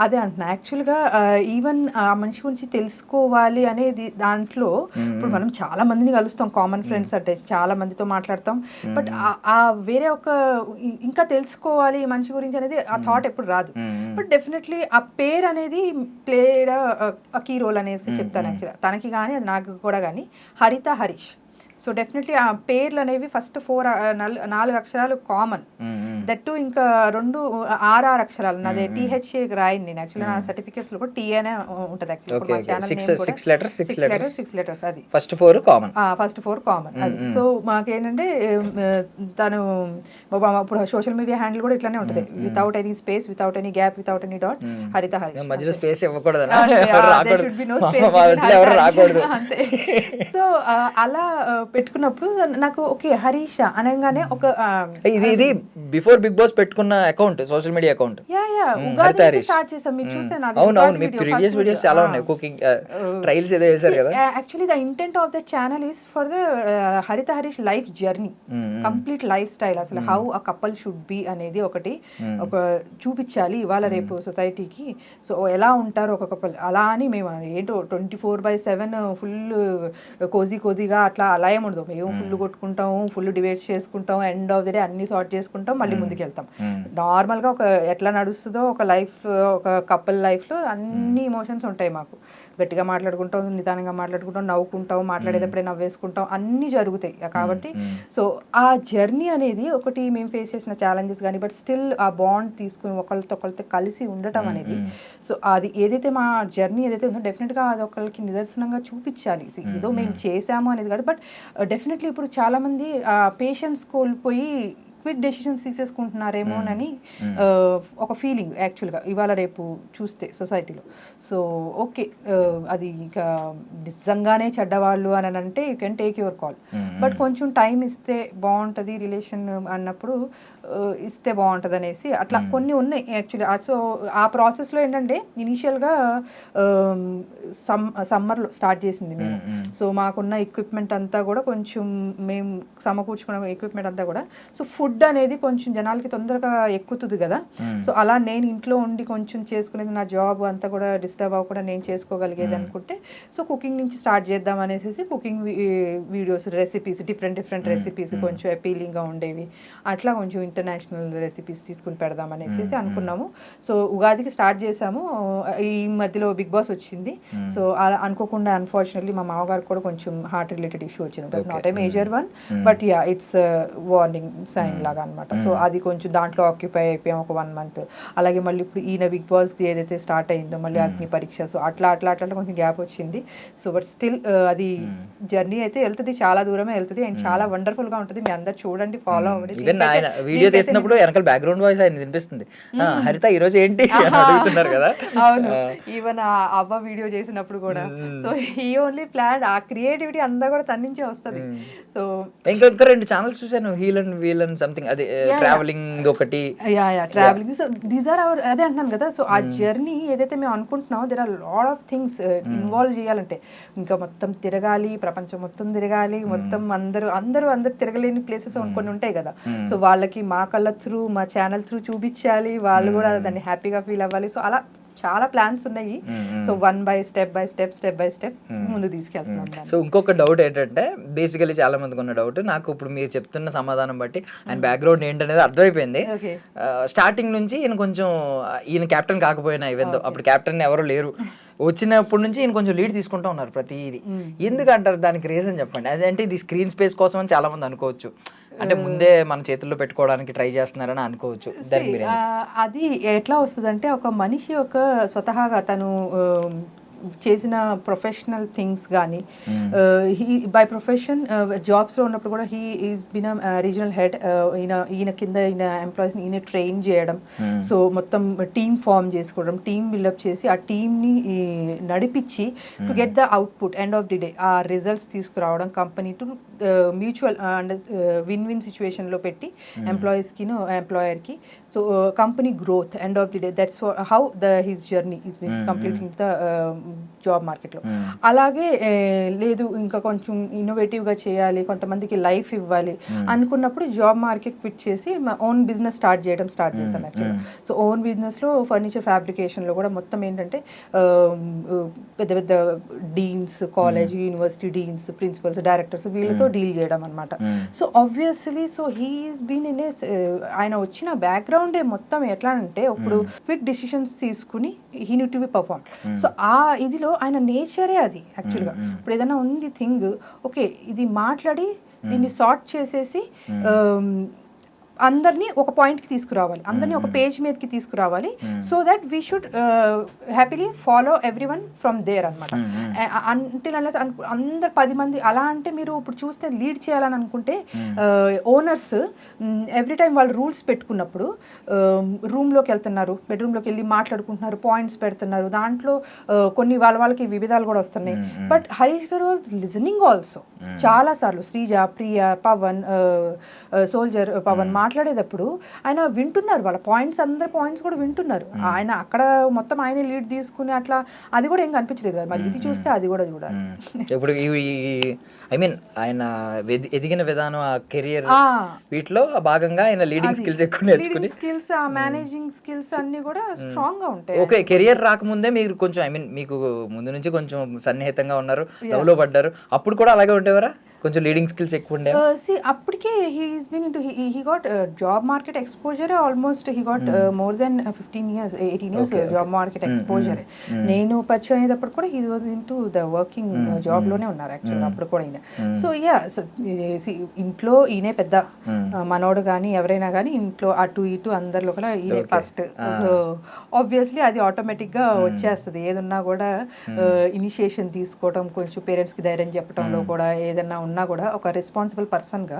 అదే అంటున్నా. యాక్చువల్ గా ఈవెన్ ఆ మనిషి గురించి తెలుసుకోవాలి అనేది దాంట్లో ఇప్పుడు మనం చాలా మందిని కలుస్తాం, కామన్ ఫ్రెండ్స్ అంటే చాలా మందితో మాట్లాడతాం. బట్ ఆ వేరే ఒక ఇంకా తెలుసుకోవాలి ఈ మనిషి గురించి అనేది ఆ థాట్ ఎప్పుడు రాదు. బట్ డెఫినెట్లీ ఆ పేరు అనేది ప్లేడ్ కీ రోల్ అనేసి చెప్తాను. యాక్చువల్గా తనకి కానీ అది నాకు కూడా కానీ హరిత హరీష్. సో డెఫినెట్లీ ఆ పేర్లు అనేవి ఫస్ట్ 4 అక్షరాలు కామన్, దట్టు ఇంకా 6 అక్షరాలు. నాది THA రాయండి నేను. యాక్చువల్లీ నా సర్టిఫికేట్స్ లో కూడా TA అనే ఉంటుంది. సిక్స్ లెటర్స్ అది ఫస్ట్ 4 కామన్. అది. సో మాకేంటంటే తను ఇప్పుడు సోషల్ మీడియా హ్యాండిల్ కూడా ఇట్లానే ఉంటుంది, without any space, without any gap, without any dot, హరిత హరీష్. మధ్యలో స్పేస్ ఇవ్వకూడదు, అంతే. సో అలా పెట్టుకున్నప్పుడు నాకు ఓకే హరీష అనగానే ఒక ఇది బిఫోర్ బిఫోర్ బిగ్ బాస్ పెట్టుకున్న అకౌంట్, సోషల్ మీడియా అకౌంట్. హరిత హరీష్. అవును, మీ ప్రీవియస్ వీడియోస్ చాలా ఉన్నాయి, కుకింగ్ ట్రైల్స్ ఏదో చేశారు కదా. Actually the intent of the channel is for the Haritha Harish life journey, complete lifestyle, అసలు how a couple should be అనేది ఒకటి ఒక చూపించాలి ఇవాళ రేపు సొసైటీకి. సో ఎలా ఉంటారు ఒక కపుల్, అలా అని మేము ఏంటో 24/7 ఫుల్ కోజీగా అట్లా అలా ఏముండదు. మేము ఫుల్ కొట్టుకుంటాము, ఫుల్ డిబేట్స్ చేసుకుంటాం, ఎండ్ ఆఫ్ ది డే అన్ని సార్ట్ చేసుకుంటాం, మళ్ళీ ముందుకు వెళ్తాం. నార్మల్గా ఒక ఎట్లా నడుస్తుందో ఒక లైఫ్, ఒక కపుల్ లైఫ్లో అన్ని ఇమోషన్స్ ఉంటాయి మాకు. గట్టిగా మాట్లాడుకుంటాం, నిదానంగా మాట్లాడుకుంటాం, నవ్వుకుంటాం, మాట్లాడేటప్పుడే నవ్వేసుకుంటాం, అన్నీ జరుగుతాయి. కాబట్టి సో ఆ జర్నీ అనేది ఒకటి మేము ఫేస్ చేసిన ఛాలెంజెస్ కానీ, బట్ స్టిల్ ఆ బాండ్ తీసుకుని ఒకరితో కలిసి ఉండటం అనేది, సో అది ఏదైతే మా జర్నీ ఏదైతే ఉందో డెఫినెట్గా అది ఒకరికి నిదర్శనంగా చూపించాలి. ఏదో మేము చేసాము అనేది కాదు, బట్ డెఫినెట్లీ ఇప్పుడు చాలామంది పేషెన్స్ కోల్పోయి క్విక్ డెసిషన్స్ తీసేసుకుంటున్నారేమోనని ఒక ఫీలింగ్ యాక్చువల్గా ఇవాళ రేపు చూస్తే సొసైటీలో. సో ఓకే, అది ఇక నిజంగానే చెడ్డవాళ్ళు అని అంటే you can take your call, but కొంచెం టైం ఇస్తే బాగుంటుంది రిలేషన్ అన్నప్పుడు ఇస్తే బాగుంటుంది అనేసి అట్లా కొన్ని ఉన్నాయి యాక్చువల్లీ. సో ఆ ప్రాసెస్లో ఏంటంటే ఇనీషియల్గా సమ్మర్లో స్టార్ట్ చేసింది మేము. సో మాకున్న ఎక్విప్మెంట్ అంతా కూడా కొంచెం మేము సమకూర్చుకున్న ఎక్విప్మెంట్ అంతా కూడా, సో ఫుడ్ అనేది కొంచెం జనాలకి తొందరగా ఎక్కుతుంది కదా. సో అలా నేను ఇంట్లో ఉండి కొంచెం చేసుకునేది, నా జాబ్ అంతా కూడా డిస్టర్బ్ అవ్వకుండా నేను చేసుకోగలిగేది అనుకుంటే, సో కుకింగ్ నుంచి స్టార్ట్ చేద్దాం అనేసి cooking videos, recipes, different recipes కొంచెం అపీలింగ్గా ఉండేవి, అట్లా కొంచెం ఇంటర్నేషనల్ రెసిపీస్ తీసుకుని పెడదాం అనేసి అనుకున్నాము. సో ఉగాదికి స్టార్ట్ చేసాము. ఈ మధ్యలో బిగ్ బాస్ వచ్చింది. సో అలా అనుకోకుండా అన్ఫార్చునేట్లీ మా మామగారికి కూడా కొంచెం హార్ట్ రిలేటెడ్ ఇష్యూ వచ్చింది. Not a major one, but yeah it's warning sign లాగా అనమాట. సో అది కొంచెం దాంట్లో ఆక్యుపై అయిపోయాం ఒక 1 month. అలాగే మళ్ళీ ఇప్పుడు ఈయన బిగ్ బాస్ది ఏదైతే స్టార్ట్ అయిందో మళ్ళీ అగ్ని పరీక్ష, సో అట్లా కొంచెం గ్యాప్ వచ్చింది. సో బట్ స్టిల్ అది జర్నీ అయితే వెళ్తుంది, చాలా దూరమే వెళ్తుంది, అండ్ చాలా వండర్ఫుల్ గా ఉంటుంది. మీ అందరు చూడండి, ఫాలో అవ్వండి. వీడియో తీసినప్పుడు వెనకాల బ్యాక్గ్రౌండ్ వాయిస్ ఆయన వినిపిస్తుంది, హరిత ఈ రోజు ఏంటి అడుగుతున్నారు కదా. అవును, ఈవెన్ అవ్వ వీడియో చేసినప్పుడు కూడా, సో ఈ ఓన్లీ ప్లాన్, ఆ క్రియేటివిటీ అంతా కూడా తన నుంచే వస్తుంది. సో ఇంకా 2 ఛానల్స్ చూసాను, heal and wheel and something, అది ట్రావెలింగ్ ఒకటి. Travelling, so these are our, అదే అంటున్నాను కదా. సో ఆ జర్నీ ఏదైతే మేము అనుకుంటున్నామో there are lot of things involve చేయాలంటే, ఇంకా మొత్తం తిరగాలి, ప్రపంచం మొత్తం తిరగాలి, మొత్తం అందరూ తిరగలేని ప్లేసెస్ కొన్ని ఉంటాయి కదా. సో వాళ్ళకి మా కళ్ళ త్రూ, మా ఛానల్ త్రూ చూపించాలి, వాళ్ళు కూడా దాన్ని హ్యాపీగా ఫీల్ అవ్వాలి. సో అలా చాలా ప్లాన్స్ ఉన్నాయి. సో స్టెప్ బై స్టెప్ ముందు తీసుకెళ్తున్నాం. సో ఇంకొక డౌట్ ఏంటంటే, బేసికలీ చాలా మందికి ఉన్న డౌట్, నాకు ఇప్పుడు మీరు చెప్తున్న సమాధానం బట్టి ఆయన బ్యాక్గ్రౌండ్ ఏంటనేది అర్థమైపోయింది. స్టార్టింగ్ నుంచి ఈయన కెప్టెన్ కాకపోయినా, ఈవెన్ అప్పుడు కెప్టెన్ ఎవరు లేరు, వచ్చినప్పటి నుంచి ఈయన కొంచెం లీడ్ తీసుకుంటూ ఉన్నారు ప్రతిదీ. ఎందుకంటారు, దానికి రీజన్ చెప్పండి. అదంటే ఇది స్క్రీన్ స్పేస్ కోసం అని చాలా మంది అనుకోవచ్చు, అంటే ముందే మన చేతుల్లో పెట్టుకోవడానికి ట్రై చేస్తున్నారని అనుకోవచ్చు. అది ఎట్లా వస్తుందంటే, ఒక మనిషి ఒక స్వతహాగా తను చేసిన ప్రొఫెషనల్ థింగ్స్ కానీ, బై ప్రొఫెషన్ జాబ్స్లో ఉన్నప్పుడు కూడా he is been regional head, ఈయన కింద ఎంప్లాయీస్ని ఈయన ట్రైన్ చేయడం, సో మొత్తం టీమ్ ఫామ్ చేసుకోవడం, టీమ్ బిల్డప్ చేసి ఆ టీమ్ని నడిపించి to get the output end of the day, ఆ రిజల్ట్స్ తీసుకురావడం, company to mutual and win సిచ్యువేషన్లో పెట్టి ఎంప్లాయీస్కిను ఎంప్లాయర్కి, so company growth end of the day, that's how his journey is been completing the job మార్కెట్లో. అలాగే లేదు ఇంకా కొంచెం ఇన్నోవేటివ్గా చేయాలి, కొంతమందికి లైఫ్ ఇవ్వాలి అనుకున్నప్పుడు జాబ్ మార్కెట్ క్విట్ చేసి ఓన్ బిజినెస్ స్టార్ట్ చేశాను యాక్చువల్గా. సో ఓన్ బిజినెస్లో ఫర్నిచర్ ఫ్యాబ్రికేషన్లో కూడా మొత్తం ఏంటంటే పెద్ద పెద్ద deans, college university deans, principals, directors వీళ్ళతో డీల్ చేయడం అనమాట. So obviously so he's been in ఆయన వచ్చిన బ్యాక్గ్రౌండే మొత్తం ఎట్లా అంటే, ఇప్పుడు క్విక్ డిసిషన్స్ తీసుకుని he need to be perform. So ఆ ఇదిలో ఆయన నేచరే అది యాక్చువల్గా. ఇప్పుడు ఏదైనా ఉంది థింగ్, ఓకే ఇది మాట్లాడి దీన్ని సార్ట్ చేసేసి అందరినీ ఒక పాయింట్కి తీసుకురావాలి, అందరినీ ఒక పేజ్ మీదకి తీసుకురావాలి, so that we should happily follow every one from there అనమాట. అంటే అందరు 10 మంది అలా అంటే, మీరు ఇప్పుడు చూస్తే లీడ్ చేయాలని అనుకుంటే ఓనర్స్ ఎవ్రీ టైం వాళ్ళు రూల్స్ పెట్టుకున్నప్పుడు రూమ్లోకి వెళ్తున్నారు, బెడ్రూమ్లోకి వెళ్ళి మాట్లాడుకుంటున్నారు, పాయింట్స్ పెడుతున్నారు, దాంట్లో కొన్ని వాళ్ళకి వివిధాలు కూడా వస్తున్నాయి. బట్ హరీష్ గారు వాజ్ లిజనింగ్ ఆల్సో చాలా సార్లు, శ్రీజ, ప్రియా, పవన్, సోల్జర్ పవన్ మాట్లాడేటప్పుడు ఆయన వింటున్నారు, వాళ్ళ పాయింట్స్ అందరి పాయింట్స్ కూడా వింటున్నారు. ఆయన అక్కడ మొత్తం ఆయన లీడ్ తీసుకుని అట్లా అది కూడా ఏం కనిపించలేదు కదా, మరి ఇది చూస్తే అది కూడా చూడాలి. ఇప్పుడు ఐ మీన్ ఆయన ఎదిగిన విధానం, ఆ కెరియర్ వీటిలో భాగంగా ఆయన లీడింగ్ స్కిల్స్ ఎక్కువ నేర్చుకుని స్కిల్స్, ఆ మేనేజింగ్ స్కిల్స్ అన్ని కూడా స్ట్రాంగ్ గా ఉంటాయి. ఓకే, కెరియర్ రాకముందే మీరు కొంచెం ఐ మీన్ మీకు ముందు నుంచి కొంచెం సన్నిహితంగా ఉన్నారు, లవ్లో పడ్డారు, అప్పుడు కూడా అలాగే ఉండేవారా? కొంచెం లీడింగ్ స్కిల్స్ ఎక్కువ ఉండే? అప్పటికే he got job market exposure, almost he got more than 15 years 18 years job market exposure. నేను పరిచయం అయ్యేటప్పుడు కూడా he was into the working job లోనే ఉన్నారు యాక్చువల్గా అప్పుడు కూడా ఈయన. సో ఇంట్లో ఈయనే పెద్ద మనోడు కానీ ఎవరైనా కానీ ఇంట్లో అటు ఇటు అందరిలో కూడా ఈయనే ఫస్ట్. సో ఆబ్వియస్లీ అది ఆటోమేటిక్ గా వచ్చేస్తుంది. ఏదన్నా కూడా ఇనిషియేషన్ తీసుకోవడం, కొంచెం పేరెంట్స్ కి ధైర్యం చెప్పడంలో కూడా, ఏదన్నా ఉన్నా కూడా ఒక రెస్పాన్సిబుల్ పర్సన్ గా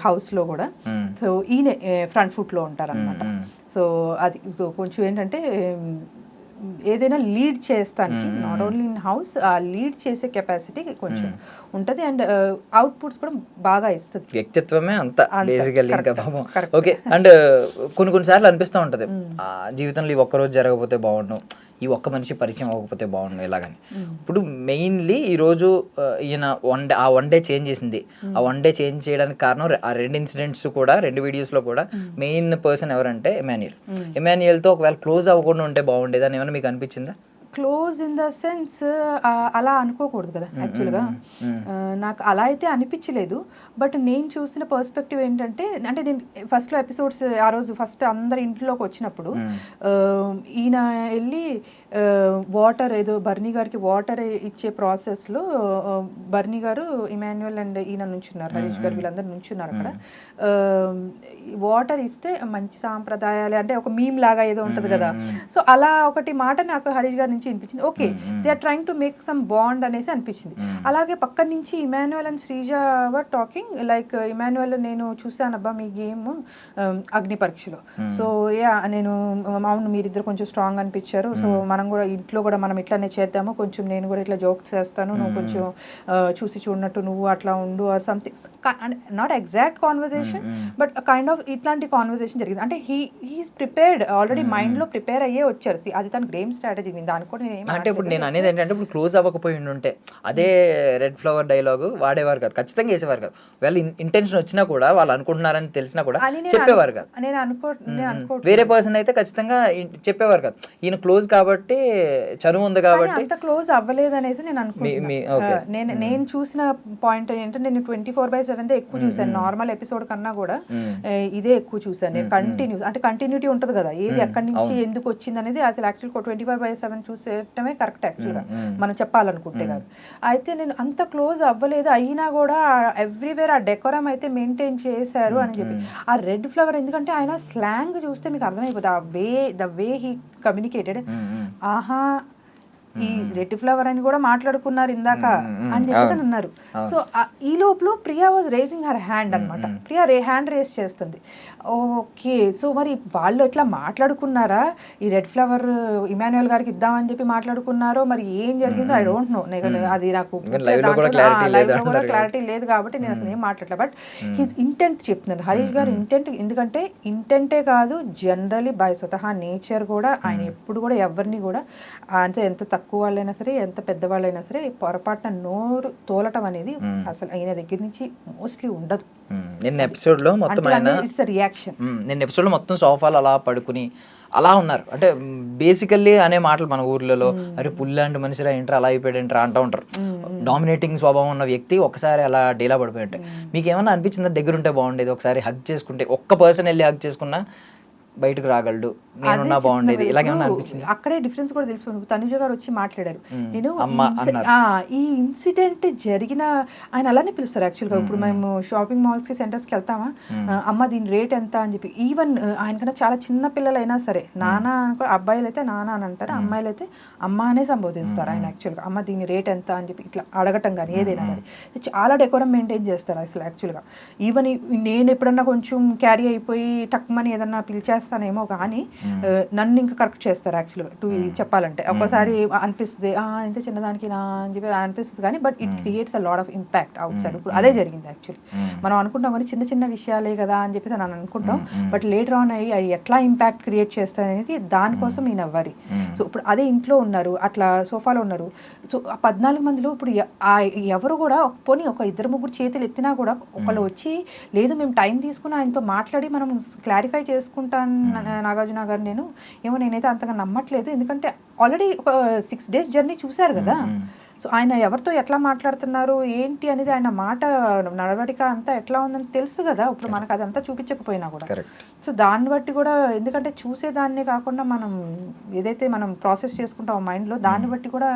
హౌస్ లో కూడా. సో ఈయన ఫ్రంట్ ఫుట్ లో ఉంటారు అనమాట. సో అది కొంచెం ఏంటంటే ఏదైనా లీడ్ చేస్తానికి నాట్ ఓన్లీ ఇన్ హౌస్, ఆ లీడ్ చేసే కెపాసిటీ కొంచెం ఉంటది. అండ్ అవుట్పుట్స్ కూడా బాగా ఇస్తుంది. వ్యక్తిత్వమే అంత బేసికల్లీ. ఇంకా పాపం ఓకే. అండ్ కొన్నిసార్లు అనిపిస్తూ ఉంటది జీవితంలో ఈ ఒక్కరోజు జరగకపోతే బాగుండు, ఈ ఒక్క మనిషి పరిచయం అవ్వకపోతే బాగుండు ఇలాగని. ఇప్పుడు మెయిన్లీ ఈరోజు ఈయన వన్ డే చేంజ్ చేసింది. ఆ వన్ డే చేంజ్ చేయడానికి కారణం ఆ రెండు ఇన్సిడెంట్స్ కూడా, రెండు వీడియోస్లో కూడా మెయిన్ పర్సన్ ఎవరంటే ఎమాన్యుయల్తో ఒకవేళ క్లోజ్ అవ్వకుండా ఉంటే బాగుండేది అని ఏమైనా మీకు అనిపించిందా? క్లోజ్ ఇన్ ద సెన్స్ అలా అనుకోకూడదు కదా యాక్చువల్గా. నాకు అలా అయితే అనిపించలేదు. బట్ నేను చూసిన పర్స్పెక్టివ్ ఏంటంటే, అంటే నేను ఫస్ట్లో ఎపిసోడ్స్ ఆ రోజు ఫస్ట్ అందరి ఇంట్లోకి వచ్చినప్పుడు ఈయన వెళ్ళి వాటర్ ఏదో బర్నీ గారికి వాటర్ ఇచ్చే ప్రాసెస్లో బర్నీ గారు, ఇమాన్యుయల్ అండ్ ఈయన నుంచున్నారు, హరీష్ గారు వీళ్ళందరూ నుంచున్నారు అక్కడ. వాటర్ ఇస్తే మంచి సాంప్రదాయాలు అంటే ఒక మీమ్ లాగా ఏదో ఉంటుంది కదా. సో అలా ఒకటి మాట నాకు హరీష్ గారి నుంచి అనిపించింది. Okay, they are trying to make some bond అనేసి అనిపించింది. అలాగే పక్క నుంచి Emmanuel and Sreeja were talking like, Emmanuel నేను చూసానబ్బా మీ గేమ్ అగ్ని పరీక్షలో, సో నేను అవును మీరిద్దరు కొంచెం స్ట్రాంగ్ అనిపించారు, సో మనం కూడా ఇంట్లో కూడా మనం ఇట్లానే చేద్దాము, కొంచెం నేను కూడా ఇట్లా జోక్స్ చేస్తాను, నువ్వు కొంచెం చూసి చూడనట్టు నువ్వు అట్లా ఉండు or something. Not exact conversation but kind of ఇట్లాంటి కాన్వర్జేషన్ జరిగింది. అంటే హీఈస్ ప్రిపేర్డ్, ఆల్రెడీ మైండ్ లో ప్రిపేర్ అయ్యే వచ్చారు. అది తన గేమ్ స్ట్రాటజీ. దానికి కూడా అంటే ఇప్పుడు నేను అనేది ఏంటంటే, ఇప్పుడు క్లోజ్ అవ్వకపోయి ఉంటే అదే రెడ్ ఫ్లవర్ డైలాగ్ వాడేవారు కాదు, ఖచ్చితంగా వేసేవారు కాదు. వాళ్ళ ఇంటెన్షన్ వచ్చినా కూడా, వాళ్ళు అనుకుంటున్నారని తెలిసినా కూడా చెప్పేవారు కాదు. వేరే పర్సన్ అయితే ఖచ్చితంగా చెప్పేవారు కాదు. ఈయన క్లోజ్ కాబట్టి, చనువు ఉంది కాబట్టి అంత క్లోజ్ అవ్వలేదు అనేసి నేను అనుకుంటున్నాను. నేను చూసిన పాయింట్ ఏంటంటే, నేను 24/7 ఎక్కువ చూసాను. నార్మల్ ఎపిసోడ్ కన్నా కూడా ఇదే ఎక్కువ చూసాను నేను. కంటిన్యూస్ అంటే కంటిన్యూటీ ఉంటుంది కదా, ఏది ఎక్కడి నుంచి ఎందుకు వచ్చింది అనేది. అసలు యాక్చువల్ 24/7 చూసేయటమే కరెక్ట్ యాక్చువల్గా మనం చెప్పాలనుకుంటే కాదు. అయితే నేను అంత క్లోజ్ అవ్వలేదు, అయినా కూడా ఎవ్రీవేర్ ఆ డెకోరం అయితే మెయింటైన్ చేశారు అని చెప్పి. ఆ రెడ్ ఫ్లవర్ ఎందుకంటే ఆయన స్లాంగ్ చూస్తే మీకు అర్థమైపోతుంది, ద వే హీ కమ్యూనికేటెడ్. ఆహా, ఈ రెడ్ ఫ్లవర్ అని కూడా మాట్లాడుకున్నారు ఇందాక అని చెప్పి అన్నారు. సో ఈ లోపల Priya was raising her hand అనమాట. ప్రియా హ్యాండ్ రేస్ చేస్తుంది. ఓకే, సో మరి వాళ్ళు ఎట్లా మాట్లాడుకున్నారా, ఈ రెడ్ ఫ్లవర్ ఇమాన్యుయల్ గారికి ఇద్దామని చెప్పి మాట్లాడుకున్నారో మరి ఏం జరిగిందో ఐ డోంట్ నో. అది నాకు లైవ్ లో కూడా క్లారిటీ లేదు కాబట్టి నేను అసలు ఏం మాట్లాడలే. బట్ హిస్ ఇంటెంట్ చెప్తున్నాను, హరీష్ గారు ఇంటెంట్. ఎందుకంటే ఇంటెంటే కాదు, జనరలీ బై స్వతహా నేచర్ కూడా ఆయన ఎప్పుడు కూడా ఎవరిని కూడా అంటే ఎంత తక్కువ వాళ్ళైనా సరే, ఎంత పెద్దవాళ్ళైనా సరే, పొరపాటున నోరు తోలటం అనేది అసలు ఆయన దగ్గర నుంచి మోస్ట్లీ ఉండదు. నిన్న ఎపిసోడ్ లో మొత్తం ఆయన నిన్న ఎపిసోడ్ లో మొత్తం సోఫాలు అలా పడుకుని అలా ఉన్నారు. అంటే బేసికల్లీ అనే మాటలు మన ఊర్లలో, అరే పుల్లాంటి మనిషిరా ఏంట్రా అలా అయిపోయాడు ఏంట్రా అంటూ ఉంటారు. డామినేటింగ్ స్వభావం ఉన్న వ్యక్తి ఒకసారి అలా డీలా పడిపోయి ఉంటాయి. మీకు ఏమన్నా అనిపించిందా, దగ్గర ఉంటే బాగుండేది, ఒకసారి హగ్ చేసుకుంటే, ఒక్క పర్సన్ వెళ్ళి హగ్ చేసుకున్నా బయటకు రాగలడు, నేనున్నా బాగుండేది, ఇలాగేమన్నా అనిపించింది? అక్కడే డిఫరెన్స్ కూడా తెలిసిపోయింది. తనుజ గారు వచ్చి మాట్లాడారు, నేను ఈ ఇన్సిడెంట్ జరిగిన ఆయన అలానే పిలుస్తారు యాక్చువల్గా. ఇప్పుడు మేము షాపింగ్ మాల్స్ కి సెంటర్స్ కి వెళ్తామా, అమ్మ దీని రేట్ ఎంత అని చెప్పి. ఈవెన్ ఆయనకన్నా చాలా చిన్న పిల్లలైనా సరే నాన్న, అబ్బాయిలు అయితే నాన్న అని అంటారు, అమ్మాయిలు అయితే అమ్మ అనే సంబోధిస్తారు ఆయన యాక్చువల్గా. అమ్మ దీని రేట్ ఎంత అని చెప్పి ఇట్లా అడగటం కానీ ఏదైనా కానీ చాలా డెకోరం మెయింటైన్ చేస్తారు అసలు యాక్చువల్గా. ఈవెన్ నేను ఎప్పుడన్నా కొంచెం క్యారీ అయిపోయి టక్మని ఏదన్నా పిలిచేస్తే చేస్తానేమో కానీ నన్ను ఇంకా కరెక్ట్ చేస్తారు యాక్చువల్గా చెప్పాలంటే. ఒక్కసారి అనిపిస్తుంది ఇంత చిన్నదానికి నా అని చెప్పి అనిపిస్తుంది కానీ but it creates a lot of impact out side. ఇప్పుడు అదే జరిగింది యాక్చువల్లీ. మనం అనుకుంటాం కానీ చిన్న చిన్న విషయాలే కదా అని చెప్పేసి నేను అనుకుంటాం, బట్ లేటర్ ఆన్ అవి ఎట్లా ఇంపాక్ట్ క్రియేట్ చేస్తాయి అనేది దానికోసం ఈయన అవ్వాలి. సో ఇప్పుడు అదే ఇంట్లో ఉన్నారు, అట్లా సోఫాలో ఉన్నారు. సో ఆ 14 మందిలో ఇప్పుడు ఎవరు కూడా పోనీ ఒక 2-3 చేతులు ఎత్తినా కూడా ఒకళ్ళు వచ్చి లేదు మేము టైం తీసుకుని ఆయనతో మాట్లాడి మనం క్లారిఫై చేసుకుంటాను నాగార్జున గారు, నేనైతే అంతగా నమ్మట్లేదు. ఎందుకంటే ఆల్రెడీ ఒక 6 days జర్నీ చూశారు కదా. సో ఆయన ఎవరితో ఎట్లా మాట్లాడుతున్నారు ఏంటి అనేది ఆయన మాట నడవడిక అంతా ఎట్లా ఉందని తెలుసు కదా. ఇప్పుడు మనకు అదంతా చూపించకపోయినా కూడా సో దాన్ని బట్టి కూడా, ఎందుకంటే చూసేదాన్ని కాకుండా మనం ఏదైతే మనం ప్రాసెస్ చేసుకుంటాం మైండ్లో దాన్ని బట్టి కూడా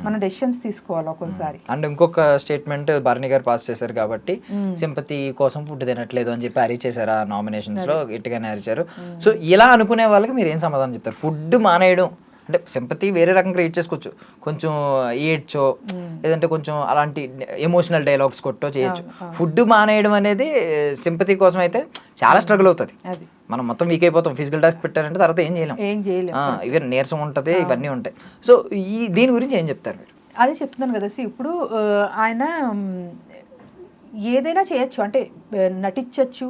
మనం డెసిషన్స్ తీసుకోవాలి ఒక్కోసారి. అండ్ ఇంకొక స్టేట్మెంట్ భరణి గారు పాస్ చేశారు కాబట్టి సింపతి కోసం ఫుడ్ తినట్లేదు అని చెప్పి అరిచేశారు ఆ నామినేషన్స్ లో, గట్టిగానే అరిచారు. సో ఇలా అనుకునే వాళ్ళకి మీరు ఏం సమాధానం చెప్తారు? ఫుడ్ మానేయడం అంటే సింపతి వేరే రకంగా క్రియేట్ చేసుకోవచ్చు, కొంచెం ఏడ్చో లేదంటే కొంచెం అలాంటి ఎమోషనల్ డైలాగ్స్ కొట్టో చేయొచ్చు. ఫుడ్ మానేయడం అనేది సింపతి కోసం అయితే చాలా స్ట్రగుల్ అవుతుంది. మనం మొత్తం వీక్ అయిపోతాం. ఫిజికల్ టాస్క్ పెట్టారంటే తర్వాత ఏం చేయలేం, ఈవెన్ నీరసం ఉంటుంది, ఇవన్నీ ఉంటాయి. సో దీని గురించి ఏం చెప్తారు మీరు? అదే చెప్తున్నాను కదా. ఇప్పుడు ఆయన ఏదైనా చేయొచ్చు, అంటే నటించవచ్చు,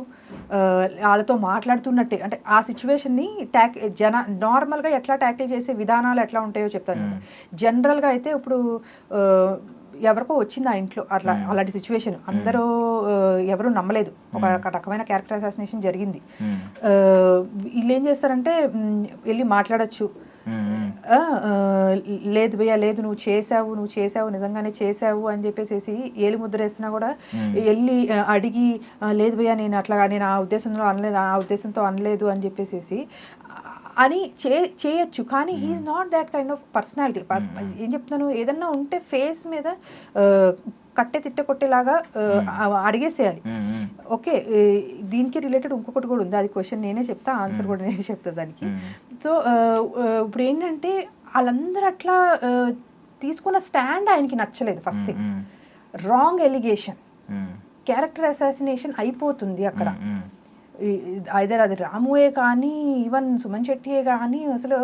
వాళ్ళతో మాట్లాడుతున్నట్టే, అంటే ఆ సిచ్యువేషన్ని నార్మల్గా ఎట్లా ట్యాకిల్ చేసే విధానాలు ఎట్లా ఉంటాయో చెప్తాను. జనరల్గా అయితే ఇప్పుడు ఎవరికో వచ్చింది ఆ ఇంట్లో అలాంటి సిచ్యువేషన్, అందరూ ఎవరు నమ్మలేదు, ఒక రకమైన క్యారెక్టర్ అసాసినేషన్ జరిగింది. వీళ్ళు ఏం చేస్తారంటే వెళ్ళి మాట్లాడచ్చు, లేదు భయ్యా లేదు నువ్వు చేసావు నిజంగానే చేసావు అని చెప్పేసి ఏలి ముద్ర వేసినా కూడా వెళ్ళి అడిగి లేదు భయ్యా నేను ఆ ఉద్దేశంతో అనలేదు అని చెప్పేసి అని చేయొచ్చు. కానీ he's not that kind of personality. ఏం చెప్తున్నాను, ఏదన్నా ఉంటే ఫేస్ మీద కట్టె తిట్ట కొట్టేలాగా అడిగేసేయాలి. ఓకే, దీనికి రిలేటెడ్ ఇంకొకటి కూడా ఉంది, అది క్వశ్చన్ నేనే చెప్తా, ఆన్సర్ కూడా నేనే చెప్తా దానికి. సో ఇప్పుడు ఏంటంటే వాళ్ళందరూ అట్లా తీసుకున్న స్టాండ్ ఆయనకి నచ్చలేదు. First thing, wrong allegation, character assassination అయిపోతుంది అక్కడ. ఐదర్ అది రాముయే కానీ ఈవెన్ సుమన్ శెట్టియే కానీ అసలు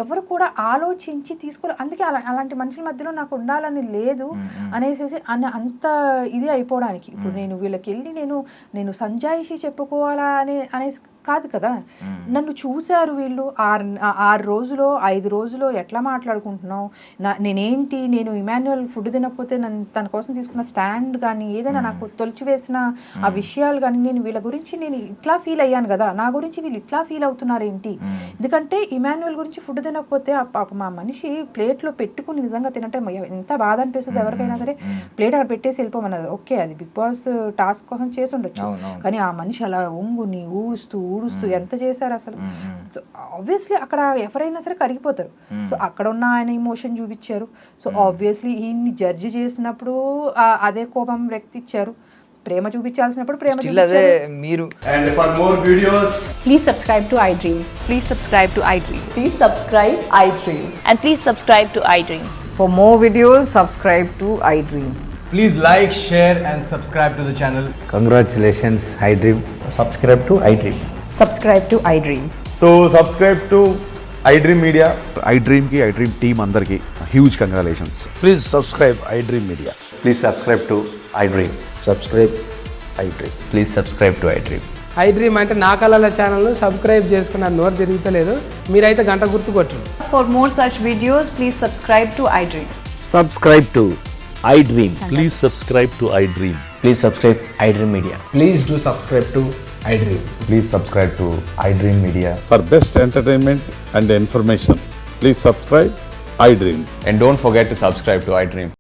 ఎవరు కూడా ఆలోచించి తీసుకోవాలి. అందుకే అలాంటి మనుషుల మధ్యలో నాకు ఉండాలని లేదు అనేసి అంత ఇది అయిపోవడానికి. ఇప్పుడు నేను వీళ్ళకి వెళ్ళి నేను సంజాయిషి చెప్పుకోవాలా అనేసి కాదు కదా. నన్ను చూశారు వీళ్ళు 6 రోజులో 5 రోజులో ఎట్లా మాట్లాడుకుంటున్నావు, నేను ఇమాన్యుయల్ ఫుడ్ తినకపోతే తన కోసం తీసుకున్న స్టాండ్ కానీ ఏదైనా నాకు తొలిచివేసిన ఆ విషయాలు కానీ నేను వీళ్ళ గురించి నేను ఇట్లా ఫీల్ అయ్యాను కదా, నా గురించి వీళ్ళు ఇట్లా ఫీల్ అవుతున్నారు ఏంటి. ఎందుకంటే ఇమాన్యుయల్ గురించి ఫుడ్ తినకపోతే మా మనిషి ప్లేట్లో పెట్టుకుని నిజంగా తినంటే ఎంత బాధ అనిపిస్తుంది ఎవరికైనా సరే. ప్లేట్ అక్కడ పెట్టేసి వెళ్ళిపోమన్నది. ఓకే, అది బిగ్ బాస్ టాస్క్ కోసం చేసి ఉండొచ్చు, కానీ ఆ మనిషి అలా ఒంగుని ఊడుస్తూ ఎంత చేశారు అసలు. సో ఆబ్వియస్లీ అక్కడ ఎవరైనా సరే కరిగిపోతారు. సో అక్కడ ఉన్న ఆయన ఇమోషన్ చూపించారు. సో ఆబ్వియస్లీ ఈయన్ని జడ్జి చేసినప్పుడు అదే కోపం వ్యక్తిచ్చారు. ప్రేమ చూపించాల్సినప్పుడు ప్రేమ మీరు. And for more videos, please subscribe to iDream. Please subscribe to iDream. Please subscribe iDream. And please subscribe to iDream. For more videos, subscribe to iDream. please like, share and subscribe to the channel. Congratulations, iDream. Subscribe to iDream. Subscribe to iDream. So subscribe to iDream Media. iDream ki iDream team andarki huge congratulations. Please subscribe iDream Media. Please subscribe to iDream. Subscribe iDream. Please subscribe to iDream. iDream అంటే నా కళల channel subscribe చేసుకున్న నోరు తిరుగుతలేదు, మీరైతే గంట గుర్తు కొట్టండి. For more such videos, please subscribe to iDream. Subscribe to iDream. Please subscribe to iDream. Please subscribe iDream Media. Please do subscribe to iDream. Please subscribe to iDream Media. For best entertainment and information, please subscribe iDream. And don't forget to subscribe to iDream.